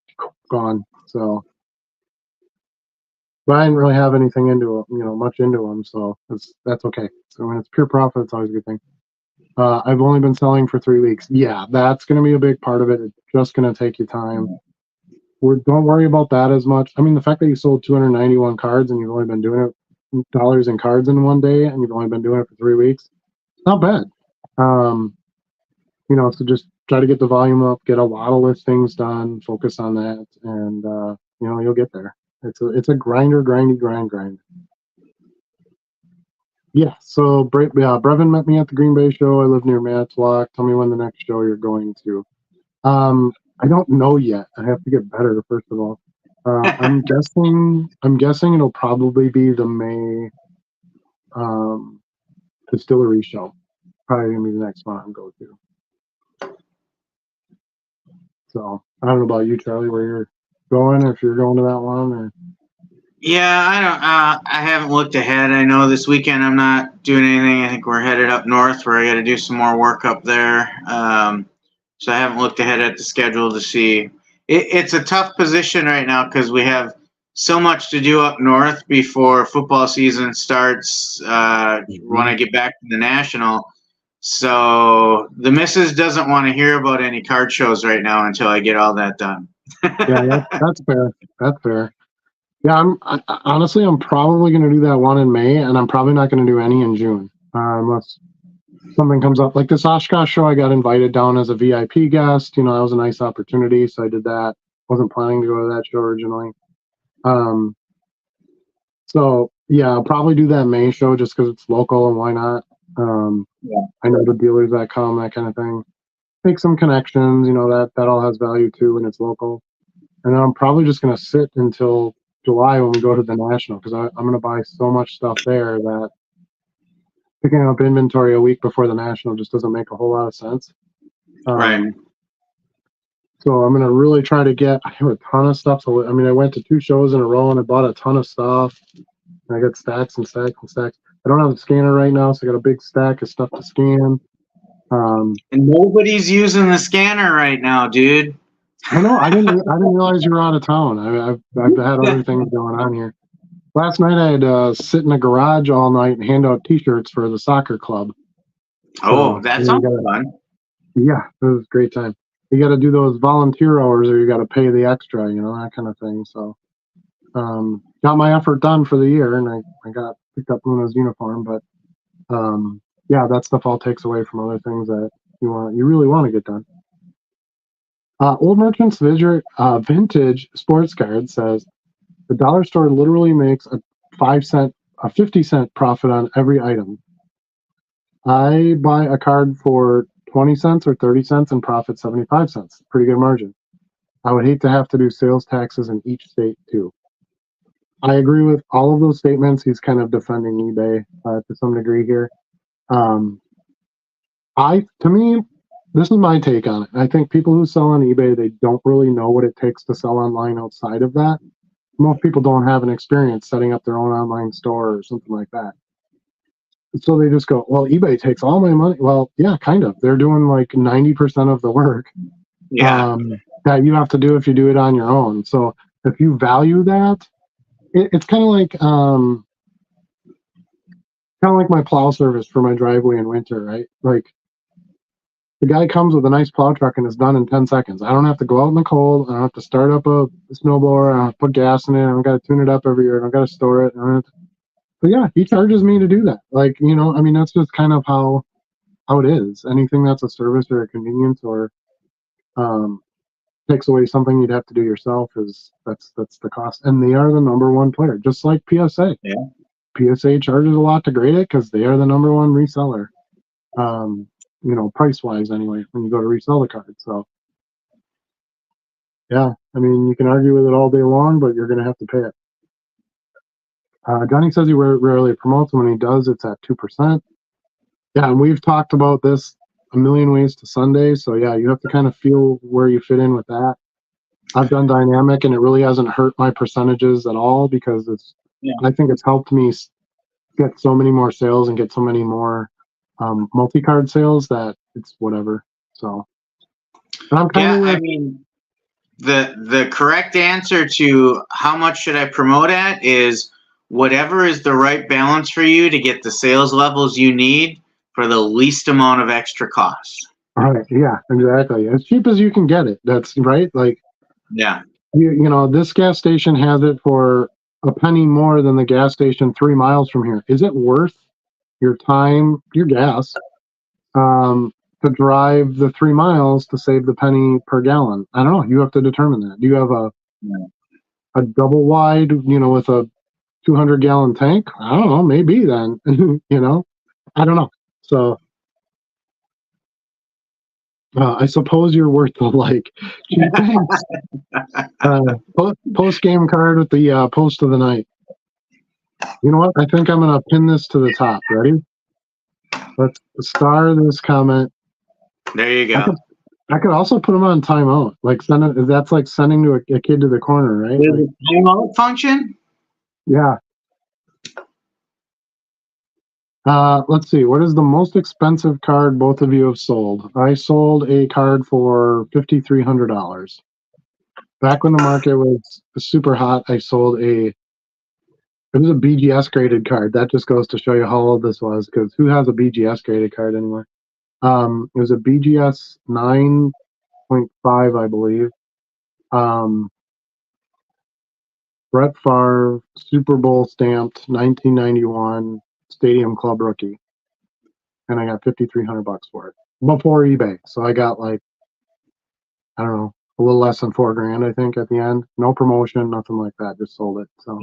gone. So, but I didn't really have anything much into them. So that's okay. So when it's pure profit, it's always a good thing. I've only been selling for 3 weeks. Yeah, that's going to be a big part of it. It's just going to take you time. Don't worry about that as much. I mean, the fact that you sold 291 cards and you've only been doing it dollars in cards in one day, and you've only been doing it for 3 weeks, it's not bad. So just try to get the volume up, get a lot of listings done, focus on that, and you'll get there. It's a grind. Yeah, so Brevin met me at the Green Bay show. I live near Matlock. Tell me when the next show you're going to. I don't know yet. I have to get better, first of all. I'm guessing it'll probably be the May distillery show. Probably gonna be the next one I'm going to. So I don't know about you, Charlie, where you're going, or if you're going to that one, or. Yeah, I don't. I haven't looked ahead. I know this weekend I'm not doing anything. I think we're headed up north where I got to do some more work up there. so I haven't looked ahead at the schedule to see. It's a tough position right now because we have so much to do up north before football season starts. When I get back to the national, so the missus doesn't want to hear about any card shows right now until I get all that done. Yeah, that's fair. That's fair. Yeah, honestly, I'm probably going to do that one in May, and I'm probably not going to do any in June, unless something comes up. Like this Oshkosh show, I got invited down as a VIP guest. You know, that was a nice opportunity, so I did that. Wasn't planning to go to that show originally. So yeah, I'll probably do that May show just because it's local and why not? I know the dealers that come, that kind of thing. Make some connections, you know, that all has value too when it's local. And then I'm probably just going to sit until July when we go to the national because I'm going to buy so much stuff there that picking up inventory a week before the national just doesn't make a whole lot of sense. Right. So I'm going to really try to get, I have a ton of stuff. So, I mean, I went to 2 shows in a row and I bought a ton of stuff. I got stacks and stacks and stacks. I don't have a scanner right now, so I got a big stack of stuff to scan. And nobody's using the scanner right now, dude. I know. I didn't realize you were out of town. I've had other things going on here. Last night I had to sit in a garage all night and hand out T-shirts for the soccer club. Oh, that sounds fun. Yeah, it was a great time. You got to do those volunteer hours, or you got to pay the extra, you know, that kind of thing. So, got my effort done for the year, and I got picked up Luna's uniform. But yeah, that stuff all takes away from other things that you really want to get done. Old Merchant's vintage sports card says the dollar store literally makes a 50-cent profit on every item. I buy a card for 20 cents or 30 cents and profit 75 cents. Pretty good margin. I would hate to have to do sales taxes in each state too. I agree with all of those statements. He's kind of defending eBay to some degree here. To me, this is my take on it. I think people who sell on eBay, they don't really know what it takes to sell online outside of that. Most people don't have an experience setting up their own online store or something like that. So they just go, well, eBay takes all my money. Well, yeah, kind of. They're doing like 90% of the work that you have to do if you do it on your own. So if you value that, it's kind of like my plow service for my driveway in winter, right? Like the guy comes with a nice plow truck and it's done in 10 seconds. I don't have to go out in the cold. I don't have to start up a snowblower. I don't have to put gas in it. I don't got to tune it up every year. I don't got to store it. But yeah, he charges me to do that. Like, you know, I mean, that's just kind of how it is. Anything that's a service or a convenience or takes away something you'd have to do yourself that's the cost. And they are the number one player, just like PSA. Yeah. PSA charges a lot to grade it because they are the number one reseller. You know, price wise anyway, when you go to resell the card. So yeah, I mean, you can argue with it all day long, but you're going to have to pay it. Johnny says he rarely promotes, and when he does, it's at 2%. Yeah, and we've talked about this a million ways to Sunday. So yeah, you have to kind of feel where you fit in with that. I've done dynamic, and it really hasn't hurt my percentages at all because I think it's helped me get so many more sales and get so many more multi-card sales that it's whatever. So I'm kind of I mean, the correct answer to how much should I promote at is whatever is the right balance for you to get the sales levels you need for the least amount of extra cost. All right. Yeah, exactly. As cheap as you can get it. That's right. Like, yeah, you know, this gas station has it for a penny more than the gas station 3 miles from here. Is it worth your time, your gas, to drive the 3 miles to save the penny per gallon? I don't know. You have to determine that. Do you have a double wide, you know, with a 200-gallon tank? I don't know. Maybe then, you know, I don't know. So I suppose you're worth the like. Gee, thanks. Post game card with the post of the night. You know what? I think I'm gonna pin this to the top. Ready? Let's star this comment. There you go. I could also put them on timeout. Like that's like sending to a kid to the corner, right? There's a timeout function? Yeah. Let's see. What is the most expensive card both of you have sold? I sold a card for $5,300. Back when the market was super hot, I sold a. It was a BGS graded card. That just goes to show you how old this was, because who has a BGS graded card anymore? It was a BGS 9.5, I believe. Brett Favre, Super Bowl stamped, 1991 Stadium Club rookie, and I got $5,300 for it before eBay. So I got like, I don't know, a little less than $4,000, I think, at the end. No promotion, nothing like that. Just sold it. So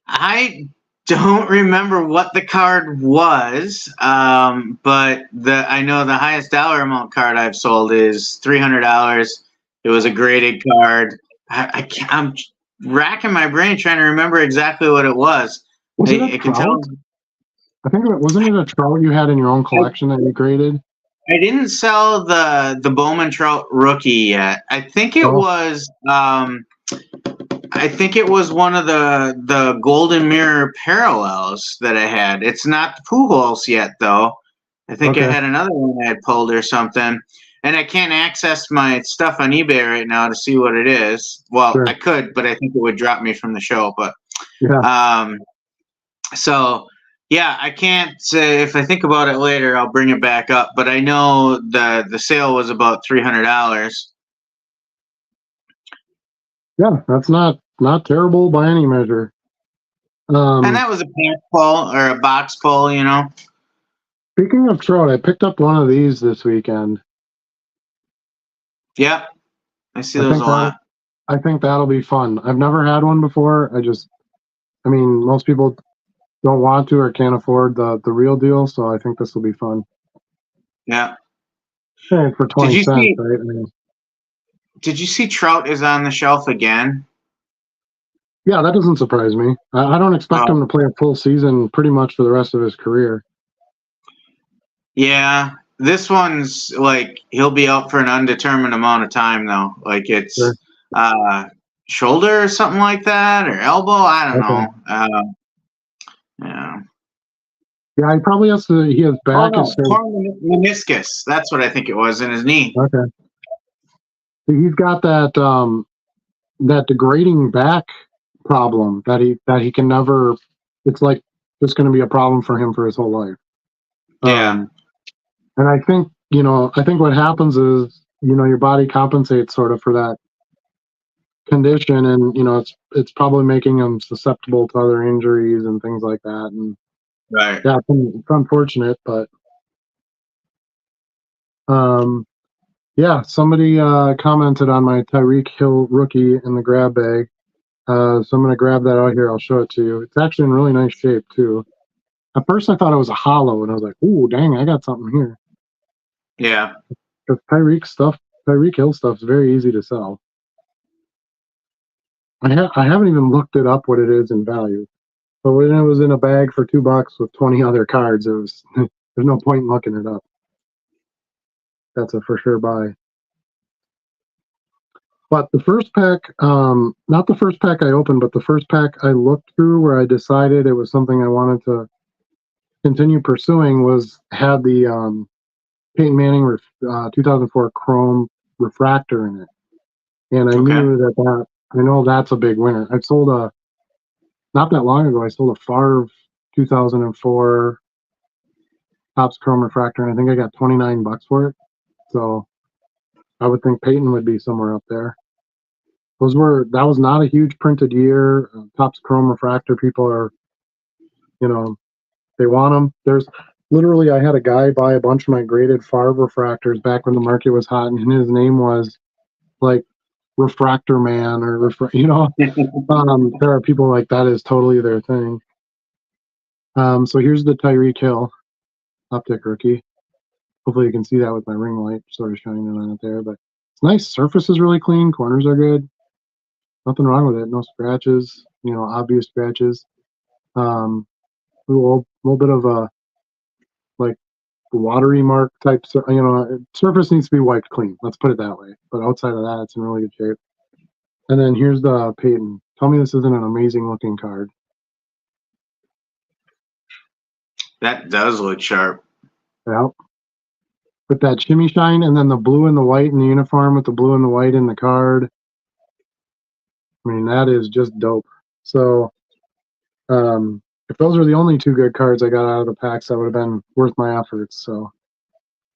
I don't remember what the card was, but I know the highest dollar amount card I've sold is $300. It was a graded card. I'm racking my brain trying to remember exactly what it was. was it a I can tell. Trout? I think wasn't it a Trout you had in your own collection that you graded? I didn't sell the Bowman Trout rookie yet. I think it was. I think it was one of the Golden Mirror parallels that I had. It's not the Pujols yet, though. I think I had another one I had pulled or something. And I can't access my stuff on eBay right now to see what it is. Well, Sure. I could, but I think it would drop me from the show. But yeah. So yeah, I can't say. If I think about it later, I'll bring it back up. But I know the sale was about $300. Yeah, that's not terrible by any measure. And that was a pack pull or a box pull, you know. Speaking of Trout, I picked up one of these this weekend. Yep, I see those a lot. I think that'll be fun. I've never had one before. I mean, most people don't want to or can't afford the real deal, so I think this will be fun. Yeah. Hey, for 20 cents, right? I mean, did you see Trout is on the shelf again? Yeah, that doesn't surprise me. I don't expect him to play a full season pretty much for the rest of his career. Yeah, this one's like he'll be out for an undetermined amount of time, though. Like it's shoulder or something like that, or elbow. I don't know. Yeah. Yeah, he probably has to. He has back. Oh, no. Meniscus. That's what I think it was in his knee. Okay. He's got that that degrading back problem that he can never. It's like just going to be a problem for him for his whole life. Yeah. And I think what happens is your body compensates sort of for that condition, and it's probably making him susceptible to other injuries and things like that. And right. Yeah, it's unfortunate, but yeah, somebody commented on my Tyreek Hill rookie in the grab bag. So I'm going to grab that out here. I'll show it to you. It's actually in really nice shape, too. At first, I thought it was a hollow, and I was like, ooh, dang, I got something here. Yeah. Because Tyreek Hill stuff is very easy to sell. I haven't even looked it up what it is in value. But when it was in a bag for $2 with 20 other cards, it was there's no point in looking it up. That's a for sure buy. But the first pack, not the first pack I opened, but the first pack I looked through where I decided it was something I wanted to continue pursuing had the Peyton Manning 2004 Chrome refractor in it. And I knew I know that's a big winner. I sold not that long ago, I sold a Favre 2004 Topps Chrome refractor, and I think I got $29 for it. So I would think Peyton would be somewhere up there. That was not a huge printed year. Topps Chrome refractor people are, they want them. There's literally, I had a guy buy a bunch of my graded Favre refractors back when the market was hot, and his name was like Refractor Man or there are people like that is totally their thing. So here's the Tyreek Hill optic rookie. Hopefully you can see that with my ring light sort of shining on it there, but it's nice. Surface is really clean. Corners are good. Nothing wrong with it. No scratches, obvious scratches. A little bit of a like watery mark type. Surface needs to be wiped clean. Let's put it that way. But outside of that, it's in really good shape. And then here's the Peyton. Tell me this isn't an amazing looking card. That does look sharp. Yeah. With that shimmy shine, and then the blue and the white in the uniform with the blue and the white in the card. I mean, that is just dope. So, if those were the only two good cards I got out of the packs, that would have been worth my efforts. So,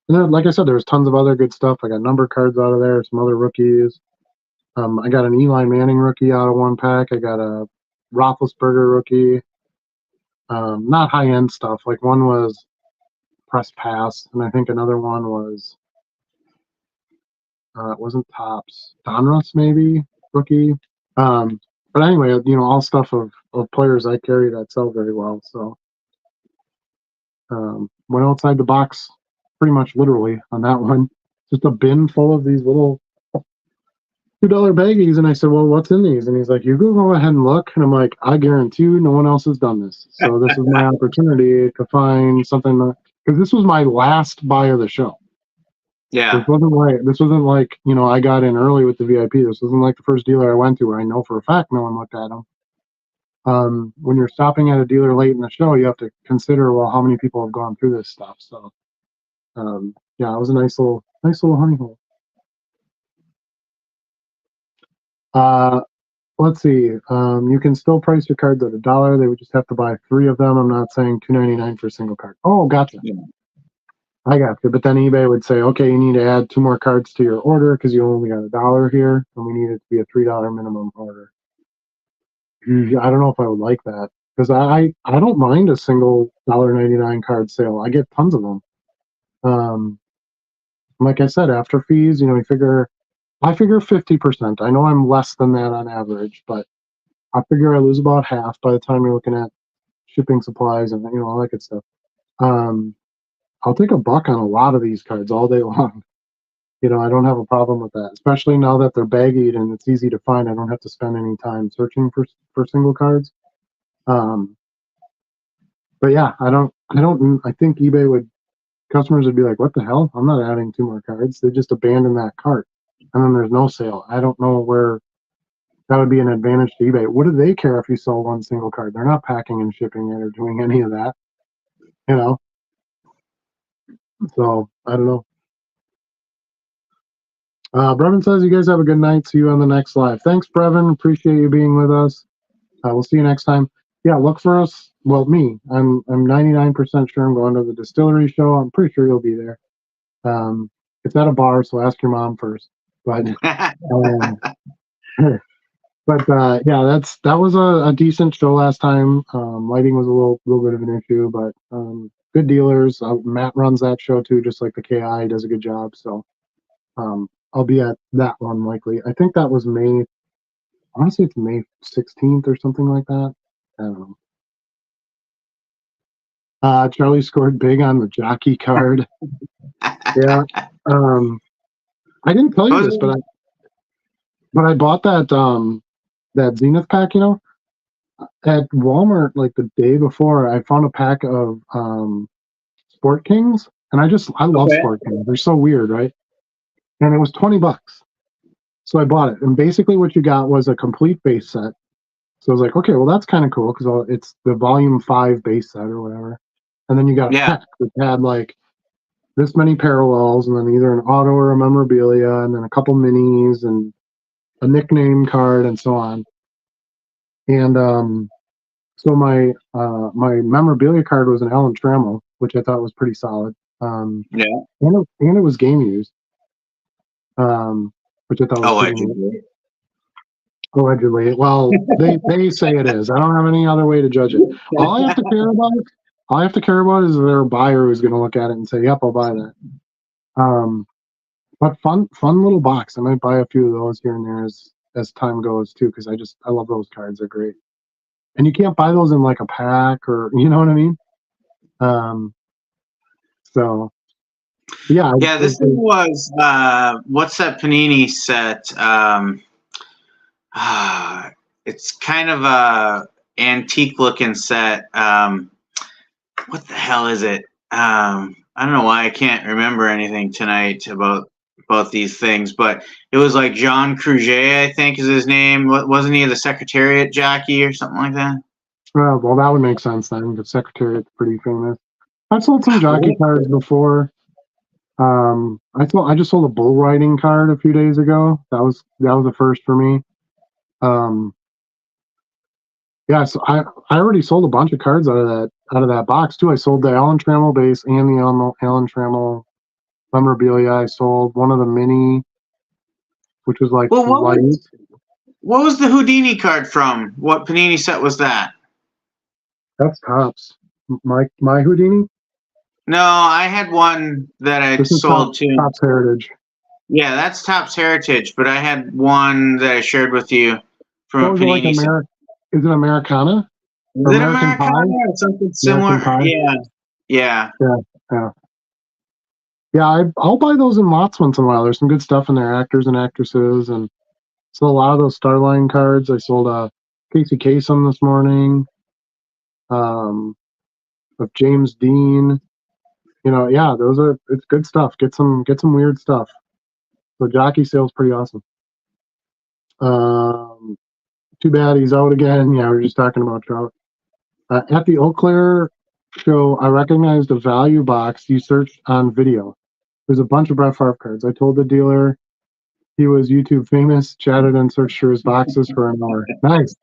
and then, like I said, there was tons of other good stuff. I got number cards out of there, some other rookies. I got an Eli Manning rookie out of one pack. I got a Roethlisberger rookie. Not high end stuff. Like one was press pass, and I think another one was it wasn't Tops. Donruss maybe rookie. But anyway, all stuff of players I carry that sell very well. So went outside the box pretty much literally on that one. Just a bin full of these little $2 baggies, and I said, well, what's in these? And he's like, you go ahead and look. And I'm like, I guarantee you no one else has done this. So this is my opportunity to find something, because this was my last buy of the show. Yeah. This wasn't like, I got in early with the VIP. This wasn't like the first dealer I went to where I know for a fact no one looked at them. When you're stopping at a dealer late in the show, you have to consider, well, how many people have gone through this stuff. So, yeah, it was a nice little honey hole. Let's see. You can still price your cards at $1. They would just have to buy 3 of them. I'm not saying $2.99 for a single card. Oh, gotcha. Yeah. I got you. But then eBay would say, okay, you need to add 2 more cards to your order because you only got $1 here, and we need it to be a $3 minimum order. I don't know if I would like that, because I don't mind a single $1.99 card sale. I get tons of them. Like I said, after fees, I figure 50%. I know I'm less than that on average, but I figure I lose about half by the time you're looking at shipping supplies and all that good stuff. I'll take $1 on a lot of these cards all day long. I don't have a problem with that, especially now that they're baggied and it's easy to find. I don't have to spend any time searching for single cards. But yeah, I think customers would be like, what the hell? I'm not adding 2 more cards. They just abandon that cart, and then there's no sale. I don't know where that would be an advantage to eBay. What do they care if you sell 1 single card? They're not packing and shipping it or doing any of that, So I don't know. Brevin says, you guys have a good night. See you on the next live. Thanks, Brevin. Appreciate you being with us. We'll see you next time. Yeah, look for us. Well, me. I'm 99% sure I'm going to the distillery show. I'm pretty sure you'll be there. It's at a bar, so ask your mom first. But yeah, that was a decent show last time. Lighting was a little bit of an issue, but good dealers. Matt runs that show too, just like the KI. He does a good job. So I'll be at that one likely. I think that was May. Honestly, it's May 16th or something like that. I don't know. Charlie scored big on the jockey card. Yeah. I didn't tell you this, but I bought that Zenith pack, at Walmart like the day before. I found a pack of Sport Kings, and I love Sport Kings. They're so weird, right? And it was $20. So I bought it, and basically what you got was a complete base set. So I was like, okay, well that's kind of cool because it's the volume 5 base set or whatever. And then you got a pack that had like this many parallels, and then either an auto or a memorabilia, and then a couple minis and a nickname card and so on. And so my memorabilia card was an Alan Trammell, which I thought was pretty solid. And it was game used. Which I thought was allegedly. Well, they say it is. I don't have any other way to judge it. All I have to care about is there a buyer who's going to look at it and say, "Yep, I'll buy that." But fun little box. I might buy a few of those here and there as time goes too, because I love those cards. They're great, and you can't buy those in like a pack or you know what I mean. So. Yeah. This was what's that Panini set? It's kind of a antique looking set. What the hell is it? I don't know why I can't remember anything tonight about these things, but it was like John Cruget, I think is his name. Wasn't he the Secretariat jockey or something like that? Well, that would make sense then. The Secretariat's pretty famous. I've sold some jockey cards before. I just sold a bull riding card a few days ago. That was the first for me. Yeah, so I already sold a bunch of cards out of that box too. I sold the Alan Trammell base and the Alan Trammell memorabilia. I sold one of the mini, which was like Well, light. what was the Houdini card from? What Panini set was that? That's Tops. My Houdini. No, I had one that I This is sold too. Tops Heritage. Yeah, that's Topps Heritage, but I had one that I shared with you from What was it like? Panini. Is it Americana? Is it Americana or something similar? Yeah. Yeah. I'll buy those in lots once in a while. There's some good stuff in there, actors and actresses, and so a lot of those Starline cards. I sold a Casey Kasem this morning, of James Dean. It's good stuff. Get some weird stuff. So jockey sale's pretty awesome. Too bad he's out again. Yeah, we were just talking about Trout. At the Eau Claire show, I recognized a value box you searched on video. There's a bunch of Brett Favre cards. I told the dealer he was YouTube famous, chatted and searched for his boxes for an hour. Nice.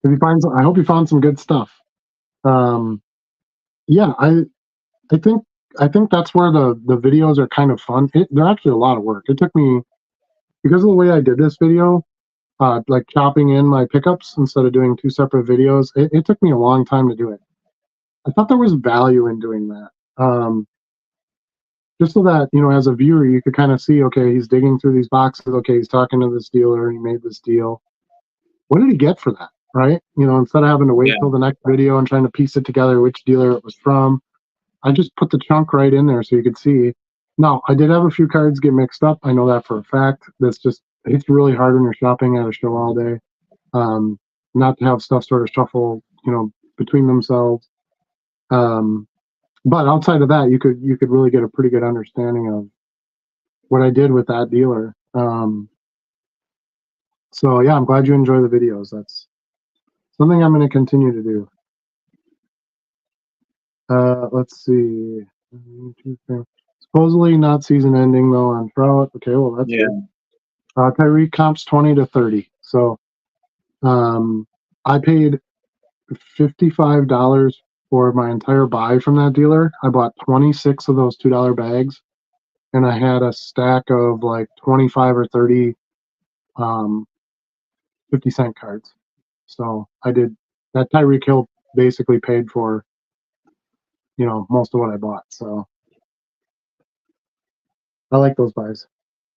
I hope you found some good stuff. Yeah, I think that's where the videos are kind of fun. They're actually a lot of work. It took me, because of the way I did this video, like chopping in my pickups instead of doing two separate videos, it took me a long time to do it. I thought there was value in doing that. Just so that, as a viewer, you could kind of see, okay, he's digging through these boxes. Okay, he's talking to this dealer. He made this deal. What did he get for that? Right? Instead of having to wait till the next video and trying to piece it together, which dealer it was from, I just put the chunk right in there so you could see. Now, I did have a few cards get mixed up. I know that for a fact. It's really hard when you're shopping at a show all day, not to have stuff sort of shuffle, between themselves. But outside of that, you could really get a pretty good understanding of what I did with that dealer. So yeah, I'm glad you enjoy the videos. That's something I'm going to continue to do. Let's see. Supposedly not season ending though on Trout. Okay, well that's good. Tyreek comps 20 to 30. So I paid $55 for my entire buy from that dealer. I bought 26 of those $2 bags, and I had a stack of like 25 or 30 50-cent cards. So I did that. Tyreek Hill basically paid for most of what I bought. So I like those buys.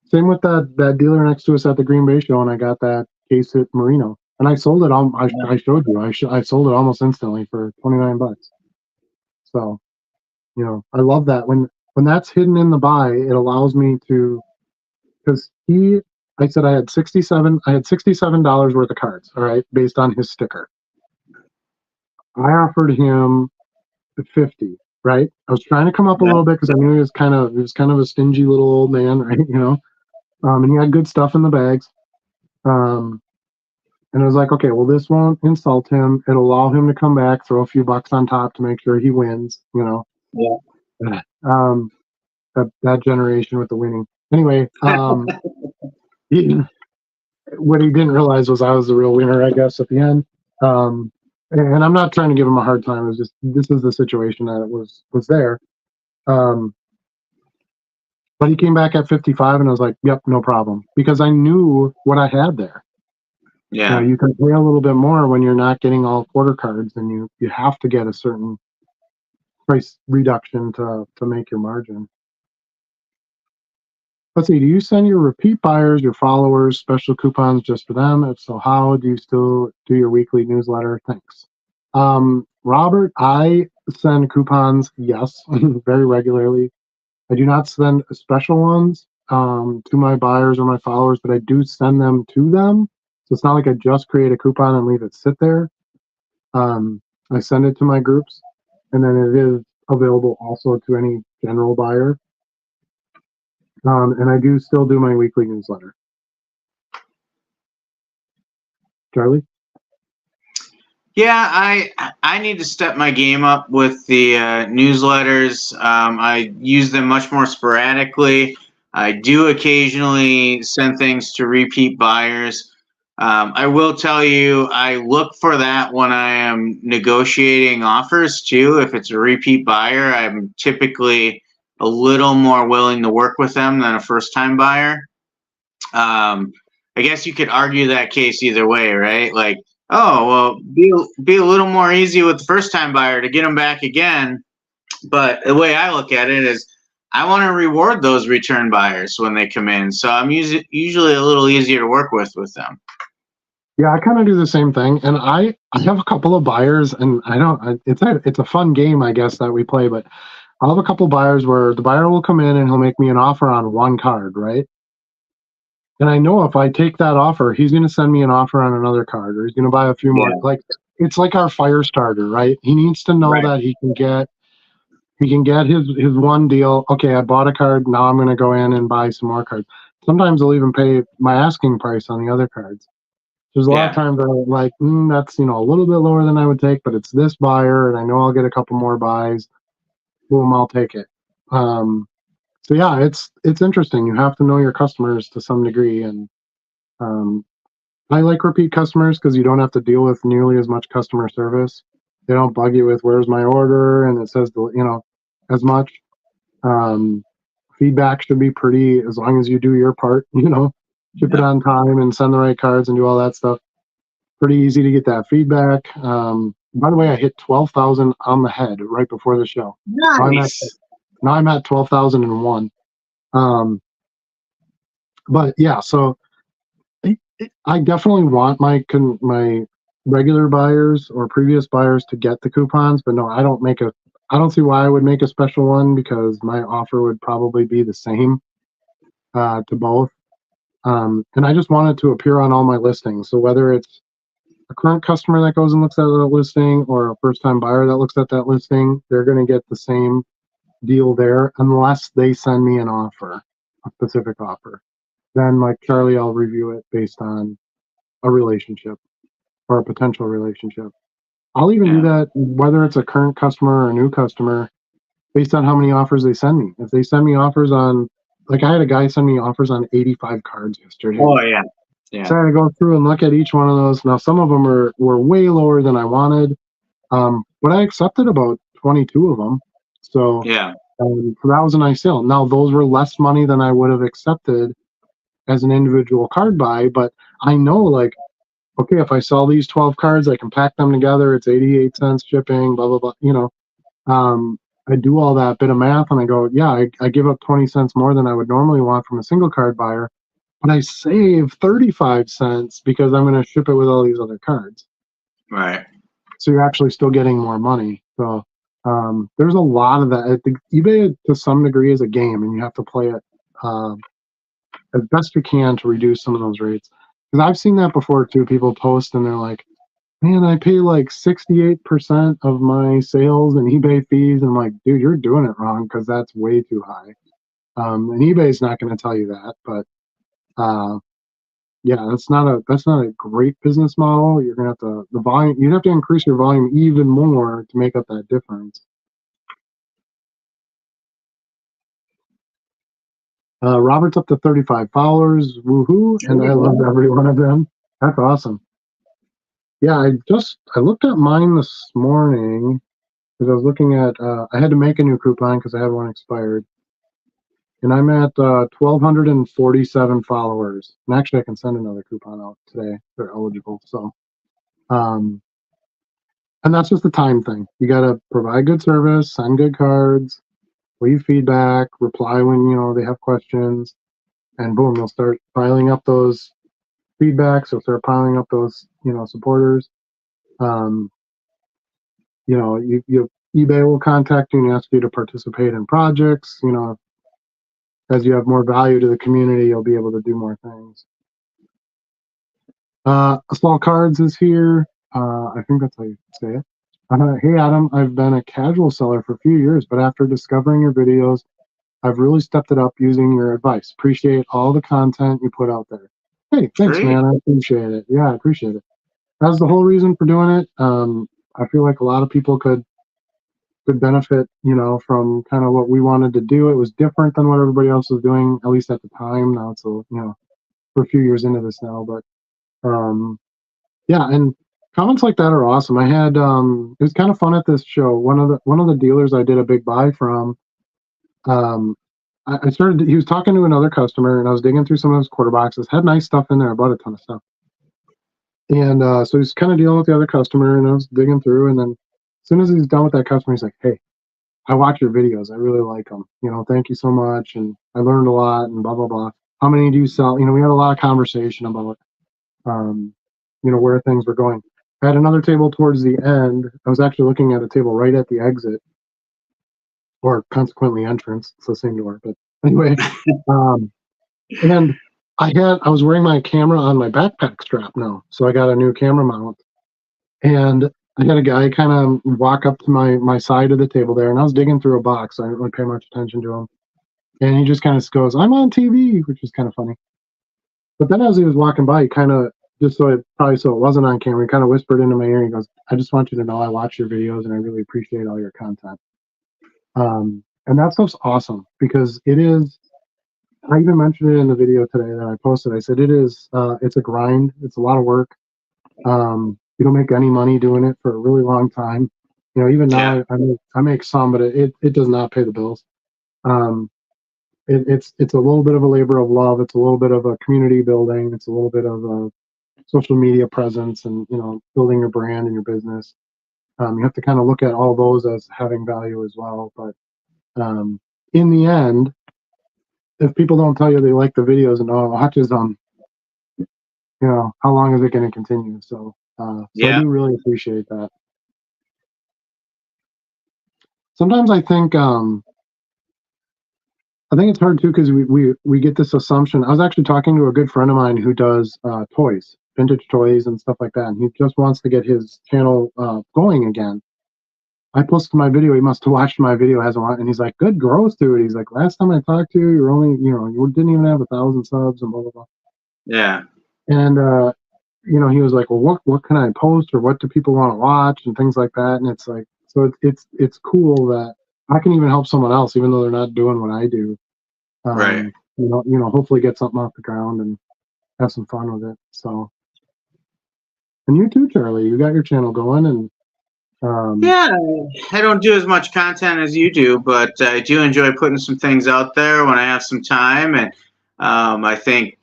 Same with that dealer next to us at the Green Bay show, and I got that case hit Merino, and I sold it. I showed you. I sold it almost instantly for $29. So, I love that when that's hidden in the buy, it allows me to, because I said I had $67 worth of cards, all right, based on his sticker. I offered him 50, right? I was trying to come up a little bit because I knew he was kind of a stingy little old man, right? And he had good stuff in the bags. And I was like, okay, well, this won't insult him. It'll allow him to come back, throw a few bucks on top to make sure he wins, Yeah. That generation with the winning. Anyway, what he didn't realize was I was the real winner, I guess, at the end. And I'm not trying to give him a hard time. It was just, this is the situation that was there. But he came back at 55, and I was like, yep, no problem. Because I knew what I had there. Yeah. You can pay a little bit more when you're not getting all quarter cards, and you have to get a certain price reduction to make your margin. Let's see, do you send your repeat buyers, your followers, special coupons just for them? If so, how do you still do your weekly newsletter? Thanks. Robert, I send coupons, yes, very regularly. I do not send special ones to my buyers or my followers, but I do send them to them. So it's not like I just create a coupon and leave it sit there. I send it to my groups, and then it is available also to any general buyer. And I do still do my weekly newsletter. Charlie? Yeah, I need to step my game up with the newsletters. I use them much more sporadically. I do occasionally send things to repeat buyers. I will tell you, I look for that when I am negotiating offers too. If it's a repeat buyer, I'm typically a little more willing to work with them than a first time buyer. Um, I guess you could argue that case either way, right? Like, oh, well, be a little more easy with the first time buyer to get them back again. But the way I look at it is, I want to reward those return buyers when they come in, so I'm usually a little easier to work with them. Yeah, I kind of do the same thing, and I have a couple of buyers, and it's a fun game, I guess, that we play, but I'll have a couple buyers where the buyer will come in and he'll make me an offer on one card, right? And I know if I take that offer, he's going to send me an offer on another card, or he's going to buy a few more. Yeah, Like, it's like our fire starter, right? He needs to know right. that he can get his one deal. Okay, I bought a card. Now I'm going to go in and buy some more cards. Sometimes I'll even pay my asking price on the other cards. There's a lot of Yeah, times I'm like, that's a little bit lower than I would take, but it's this buyer, and I know I'll get a couple more buys. Boom, I'll take it. So yeah, it's interesting. You have to know your customers to some degree, and um, I like repeat customers because you don't have to deal with nearly as much customer service. They don't bug you with where's my order and it says as much. Um, Feedback should be pretty as long as you do your part. Ship it yeah. on time and send the right cards and do all that stuff. Pretty easy to get that feedback. By the way, I hit 12,000 on the head right before the show. Now I'm at Nice. now I'm at 12,001. Um, but yeah, so I definitely want my regular buyers or previous buyers to get the coupons, but no, I don't see why I would make a special one because my offer would probably be the same to both. And I just want it to appear on all my listings. So whether it's a current customer that goes and looks at that listing or a first time buyer that looks at that listing, they're going to get the same deal there unless they send me an offer, a specific offer. Then, like Charlie, I'll review it based on a relationship or a potential relationship. I'll even do Yeah. that whether it's a current customer or a new customer based on how many offers they send me. If they send me offers on, like I had a guy send me offers on 85 cards yesterday. Oh yeah. Yeah. So I had to go through and look at each one of those. Now, some of them were way lower than I wanted, but I accepted about 22 of them. So, Yeah. so that was a nice sale. Now, those were less money than I would have accepted as an individual card buy, but I know, like, okay, if I sell these 12 cards, I can pack them together. It's 88 cents shipping, blah, blah, blah. I do all that bit of math and I go, yeah, I give up 20 cents more than I would normally want from a single card buyer, but I save 35 cents because I'm going to ship it with all these other cards. Right. So you're actually still getting more money. So there's a lot of that. I think eBay to some degree is a game and you have to play it as best you can to reduce some of those rates. Because I've seen that before too. People post and they're like, man, I pay like 68% of my sales in eBay fees. And I'm like, dude, you're doing it wrong because that's way too high. And eBay's not going to tell you that, but yeah, that's not a great business model. You're gonna have to the volume. You'd have to increase your volume even more to make up that difference. Robert's up to 35 followers. Woohoo! And I love every one of them. That's awesome. Yeah, I looked at mine this morning because I was looking at. I had to make a new coupon because I had one expired, and I'm at 1,247 followers. And actually, I can send another coupon out today. They're eligible. So, um, and that's just the time thing. You got to provide good service, send good cards, leave feedback, reply when they have questions, and boom, they'll start piling up those feedbacks. They'll start piling up those supporters. Um, eBay will contact you and ask you to participate in projects. As you have more value to the community, you'll be able to do more things. Small Cards is here. I think that's how you say it. Hey Adam, I've been a casual seller for a few years, but after discovering your videos, I've really stepped it up using your advice. Appreciate all the content you put out there. Hey, thanks, Great. man. I appreciate it. Yeah, I appreciate it. that's the whole reason for doing it. I feel like a lot of people could benefit, from kind of what we wanted to do. It was different than what everybody else was doing, at least at the time. Now it's we're a few years into this now, but yeah, and comments like that are awesome. I had it was kind of fun at this show. One of the dealers I did a big buy from. Um, I started. He was talking to another customer, and I was digging through some of his quarter boxes. Had nice stuff in there. I bought a ton of stuff, and so he's kind of dealing with the other customer, and I was digging through, and then as soon as he's done with that customer, he's like, "Hey, I watch your videos. I really like them. Thank you so much, and I learned a lot, and blah blah blah. How many do you sell?" We had a lot of conversation about um, where things were going. I had another table towards the end. I was actually looking at a table right at the exit, or consequently entrance. It's the same door, but anyway. Um, and I was wearing my camera on my backpack strap now, so I got a new camera mount. And I had a guy kind of walk up to my side of the table there, and I was digging through a box. I didn't really pay much attention to him, and he just kind of goes, "I'm on TV," which is kind of funny. But then as he was walking by, he kind of just so it wasn't on camera, he kind of whispered into my ear. And he goes, "I just want you to know I watch your videos, and I really appreciate all your content." And that stuff's awesome because it is. I even mentioned it in the video today that I posted. I said it is. It's a grind. It's a lot of work. You don't make any money doing it for a really long time. Even Yeah. now I make some, but it does not pay the bills. Um, it's a little bit of a labor of love. It's a little bit of a community building. It's a little bit of a social media presence, and building your brand and your business. You have to kind of look at all those as having value as well. But in the end, if people don't tell you they like the videos and watches them, how long is it going to continue? So I Yeah. do really appreciate that. Sometimes I think it's hard too because we get this assumption. I was actually talking to a good friend of mine who does toys, vintage toys and stuff like that, and he just wants to get his channel going again. I posted my video. He must have watched my video, hasn't watched, and he's like, "Good growth to it." He's like, "Last time I talked to you, you're only, you didn't even have 1,000 subs and blah blah blah." Yeah. And he was like, "Well, what can I post, or what do people want to watch, and things like that." And it's like, so it's cool that I can even help someone else, even though they're not doing what I do. Right. Hopefully get something off the ground and have some fun with it. So, and you too, Charlie, you got your channel going, and Yeah, I don't do as much content as you do, but I do enjoy putting some things out there when I have some time, and I think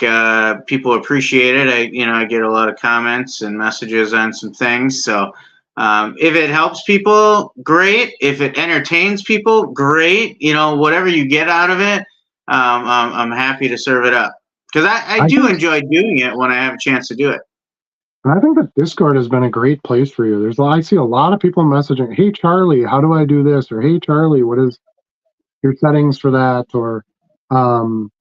people appreciate it. I get a lot of comments and messages on some things. So if it helps people, great. If it entertains people, great. Whatever you get out of it, I'm happy to serve it up because I I do think enjoy doing it when I have a chance to do it. I think that Discord has been a great place for you. I see a lot of people messaging, "Hey Charlie, how do I do this?" or "Hey Charlie, what is your settings for that?" Or um,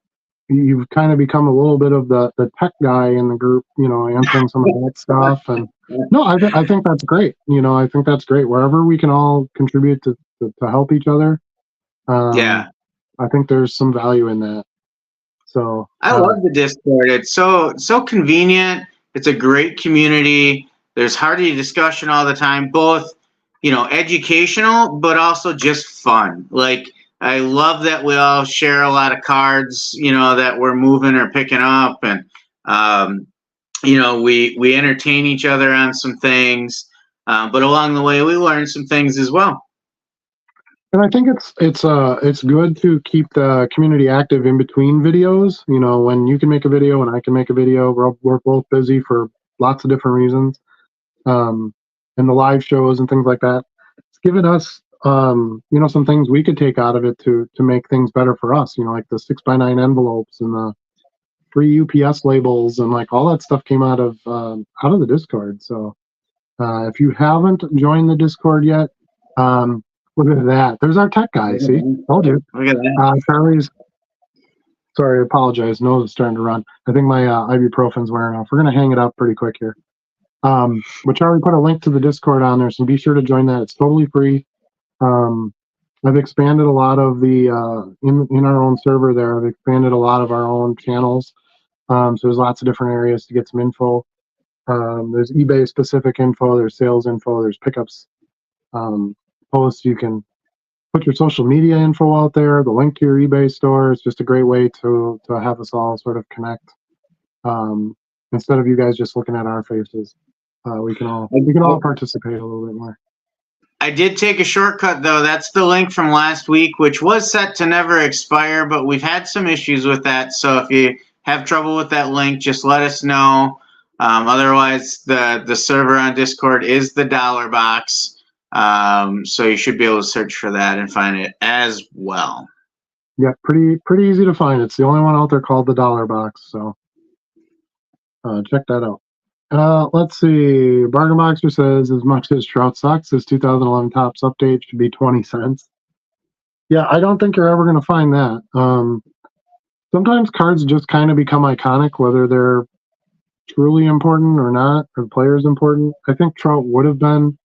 you've kind of become a little bit of the tech guy in the group, answering some of that stuff. And no, I think that's great. I think that's great. Wherever we can all contribute to help each other, Yeah. I think there's some value in that. So I love the Discord. It's so convenient. It's a great community. There's hearty discussion all the time, both educational, but also just fun. Like I love that we all share a lot of cards, that we're moving or picking up, and um, we entertain each other on some things, but along the way we learn some things as well. And I think it's good to keep the community active in between videos. When you can make a video and I can make a video, we're both busy for lots of different reasons. Um, and the live shows and things like that. It's given us some things we could take out of it to make things better for us. Like the 6x9 envelopes and the free UPS labels, and like all that stuff came out of the Discord. So if you haven't joined the Discord yet, look at that. There's our tech guy. See, told you. Look at that. Charlie's. Sorry, I apologize. Nose is starting to run. I think my ibuprofen's wearing off. We're gonna hang it up pretty quick here. But Charlie put a link to the Discord on there, so be sure to join that. It's totally free. I've expanded a lot of the in our own server there. I've expanded a lot of our own channels. So there's lots of different areas to get some info. There's eBay specific info, there's sales info, there's pickups posts. You can put your social media info out there, the link to your eBay store. It's just a great way to have us all sort of connect. Instead of you guys just looking at our faces, we can all participate a little bit more. I did take a shortcut though. That's the link from last week, which was set to never expire, but we've had some issues with that. So if you have trouble with that link, just let us know. Otherwise, the server on Discord is the dollar box. So you should be able to search for that and find it as well. Yeah, pretty easy to find. It's the only one out there called the dollar box. So check that out. Let's see. Bargain Boxer says, as much as Trout sucks, his 2011 Topps update should be 20 cents. Yeah, I don't think you're ever going to find that. Sometimes cards just kind of become iconic, whether they're truly important or not, or the player's important. I think Trout would have been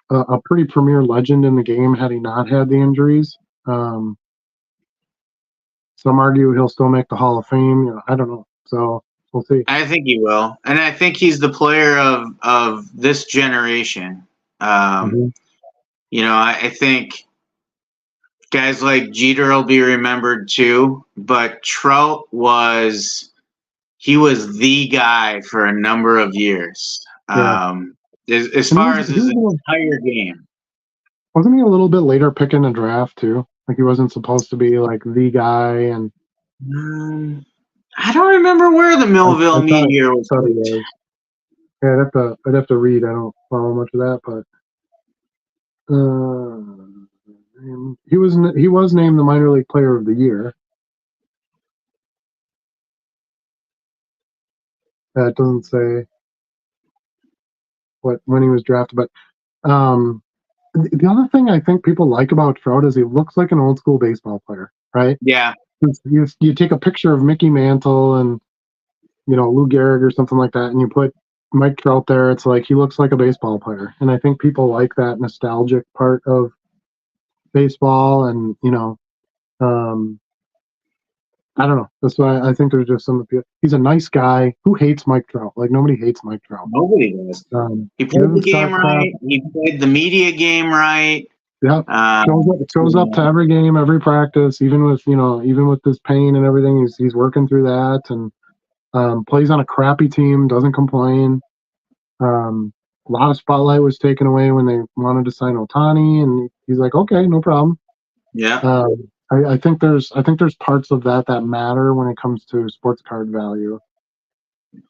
a pretty premier legend in the game had he not had the injuries. Some argue he'll still make the Hall of Fame. You know, I don't know. So we'll see. I think he will, and I think he's the player of this generation. You know, I think guys like Jeter will be remembered too, but Trout was the guy for a number of years. Yeah. As far as his entire game. Wasn't he a little bit later pick in the draft too? Like he wasn't supposed to be like the guy, and I don't remember where the Millville meteor was. Yeah, I'd have to read. I don't follow much of that, but he was named the minor league player of the year. That doesn't say when he was drafted, but the other thing I think people like about Trout is he looks like an old school baseball player, right? Yeah. You take a picture of Mickey Mantle and Lou Gehrig or something like that, and you put Mike Trout there. It's like he looks like a baseball player, and I think people like that nostalgic part of baseball. And I don't know. That's why I think there's just some appeal. He's a nice guy. Who hates Mike Trout? Like nobody hates Mike Trout. Nobody does. He played the game right. He played the media game right. Yeah, shows up to every game, every practice, even with this pain and everything. He's working through that, and plays on a crappy team. Doesn't complain. A lot of spotlight was taken away when they wanted to sign Ohtani, and he's like, okay, no problem. Yeah. I think there's parts of that matter when it comes to sports card value.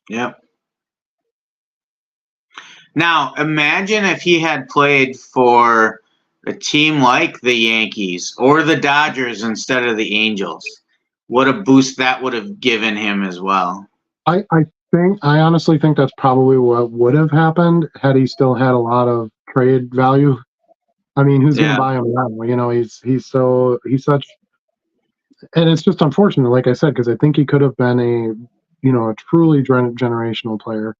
Yep. Now, imagine if he had played for a team like the Yankees or the Dodgers instead of the Angels. What a boost that would have given him as well. I honestly think that's probably what would have happened had he still had a lot of trade value. I mean, who's going to buy him now? He's such, and it's just unfortunate, like I said, because I think he could have been a truly generational player.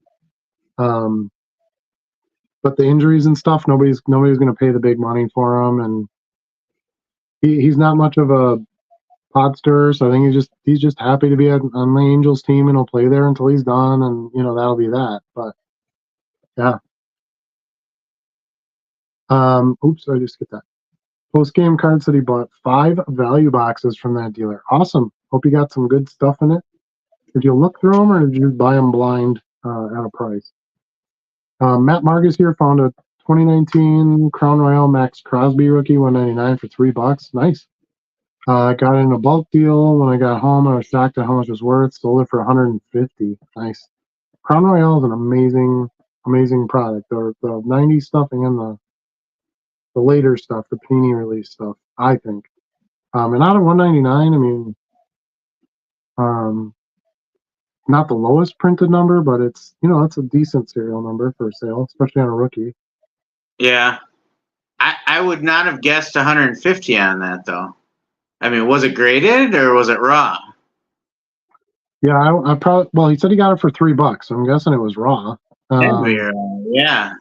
But the injuries and stuff, nobody's going to pay the big money for him, and he's not much of a podster, so I think he's just happy to be on the Angels team, and he'll play there until he's done, and that'll be that. But yeah. Oops, I just skipped that. Post-game card said he bought 5 value boxes from that dealer. Awesome. Hope you got some good stuff in it. Did you look through them, or did you buy them blind at a price? Matt Margus here found a 2019 Crown Royale Max Crosby rookie, $199 for $3. Nice. I got it in a bulk deal. When I got home, I was shocked at how much it was worth. Sold it for $150. Nice. Crown Royale is an amazing product. The 90s stuff and the later stuff, the Panini release stuff, I think. And out of $199, I mean, not the lowest printed number, but it's it's a decent serial number for sale, especially on a rookie. Yeah, I would not have guessed 150 on that though. I mean, was it graded or was it raw? Yeah, I probably. Well, he said he got it for $3, so I'm guessing it was raw. Yeah.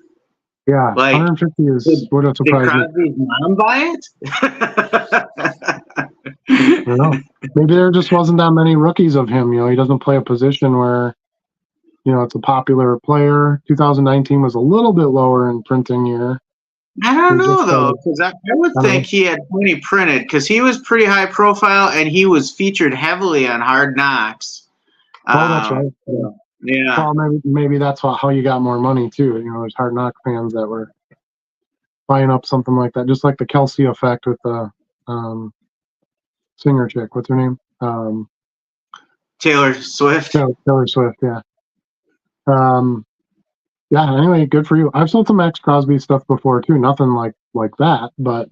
Yeah, like, 150 is what a surprise. Did Crosby's mom buy it? I don't know. Maybe there just wasn't that many rookies of him. He doesn't play a position where it's a popular player. 2019 was a little bit lower in printing year. I don't know though, because I would think he had plenty printed because he was pretty high profile and he was featured heavily on Hard Knocks. Oh, that's right. Yeah. Well, maybe that's how you got more money too. There's Hard Knock fans that were buying up something like that, just like the Kelsey effect with the singer chick. What's her name? Taylor Swift. Taylor Swift. Yeah. Yeah. Anyway, good for you. I've sold some Max Crosby stuff before too. Nothing like that, but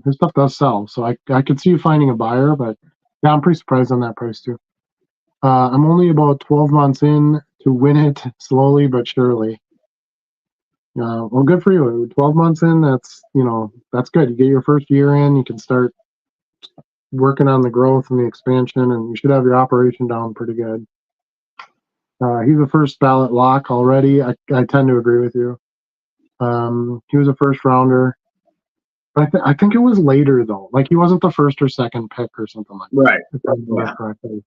his stuff does sell. So I could see you finding a buyer, but yeah, I'm pretty surprised on that price too. I'm only about 12 months in to win it slowly but surely. Well, good for you. 12 months in, that's good. You get your first year in, you can start working on the growth and the expansion, and you should have your operation down pretty good. He's a first ballot lock already. I tend to agree with you. He was a first rounder. But I think it was later, though. Like, he wasn't the first or second pick or something like that. Right. If I remember correctly.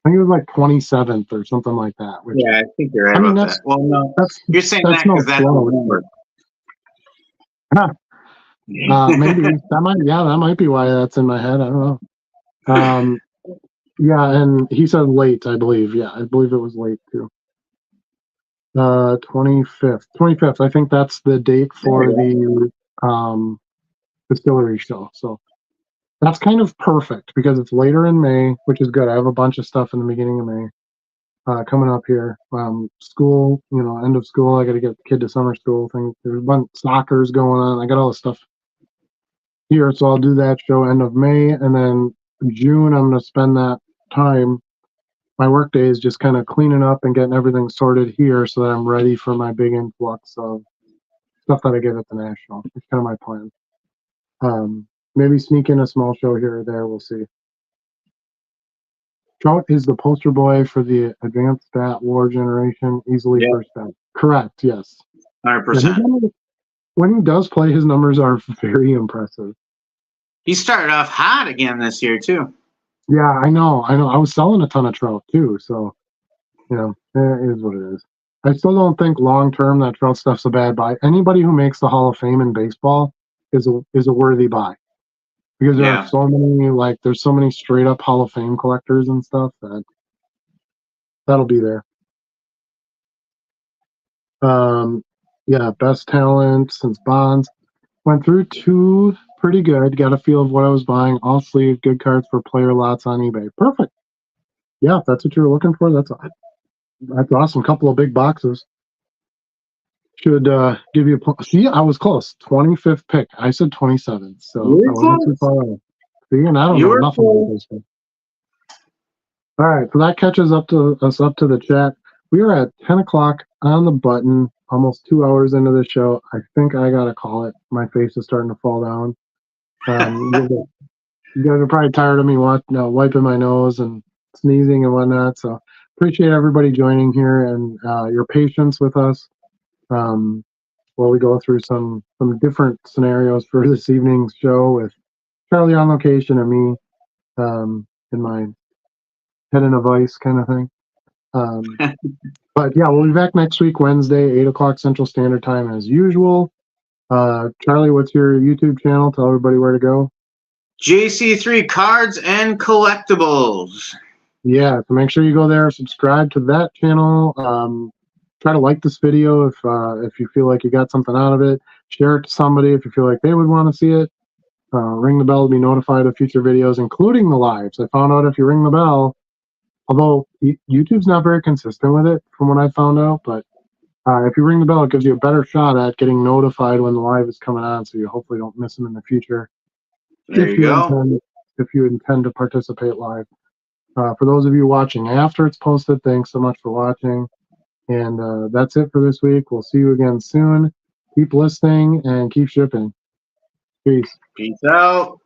I think it was like 27th or something like that. Which, yeah, I think you're right about that. Well, no, you're saying that because that's the number. Maybe that might be why that's in my head. I don't know. Yeah, and he said late, I believe. Yeah, I believe it was late too. 25th. I think that's the date for the distillery show. So that's kind of perfect because it's later in May, which is good. I have a bunch of stuff in the beginning of May coming up here. School, end of school. I got to get the kid to summer school thing. There's a bunch of soccer's going on. I got all this stuff here, so I'll do that show end of May, and then June I'm going to spend that time. My work day is just kind of cleaning up and getting everything sorted here so that I'm ready for my big influx of stuff that I get at the National. It's kind of my plan. Maybe sneak in a small show here or there. We'll see. Trout is the poster boy for the advanced stat war generation. Easily first bet. Correct. Yes. 100%. When he does play, his numbers are very impressive. He started off hot again this year too. Yeah, I know. I was selling a ton of Trout too, so it is what it is. I still don't think long term that Trout stuff's a bad buy. Anybody who makes the Hall of Fame in baseball is a worthy buy, because there are so many there's so many straight up Hall of Fame collectors and stuff that'll be there. Yeah, best talent since Bonds. Went through two pretty good. Got a feel of what I was buying. All sleeve, good cards for player lots on eBay. Perfect. Yeah, if that's what you were looking for, that's awesome. Couple of big boxes. Should give you a see. I was close. 25th pick. I said 27th, so I wasn't too far away. See, and I don't know nothing about this one. All right, so that catches us up to the chat. We are at 10 o'clock on the button, almost 2 hours into the show. I think I gotta call it. My face is starting to fall down. You guys are probably tired of me wiping my nose and sneezing and whatnot. So appreciate everybody joining here and your patience with us while we go through some different scenarios for this evening's show with Charlie on location and me in my head in a vice kind of thing. But yeah, we'll be back next week, Wednesday, 8 o'clock Central Standard Time as usual. Charlie, what's your YouTube channel? Tell everybody where to go. JC3 Cards and Collectibles. Yeah, so make sure you go there, subscribe to that channel. Try to like this video if you feel like you got something out of it. Share it to somebody if you feel like they would want to see it. Ring the bell to be notified of future videos, including the lives. I found out if you ring the bell, although YouTube's not very consistent with it from what I found out, but if you ring the bell, it gives you a better shot at getting notified when the live is coming on, so you hopefully don't miss them in the future. There you go. If you intend to participate live. For those of you watching after it's posted, thanks so much for watching. And that's it for this week. We'll see you again soon. Keep listening and keep shipping. Peace. Peace out.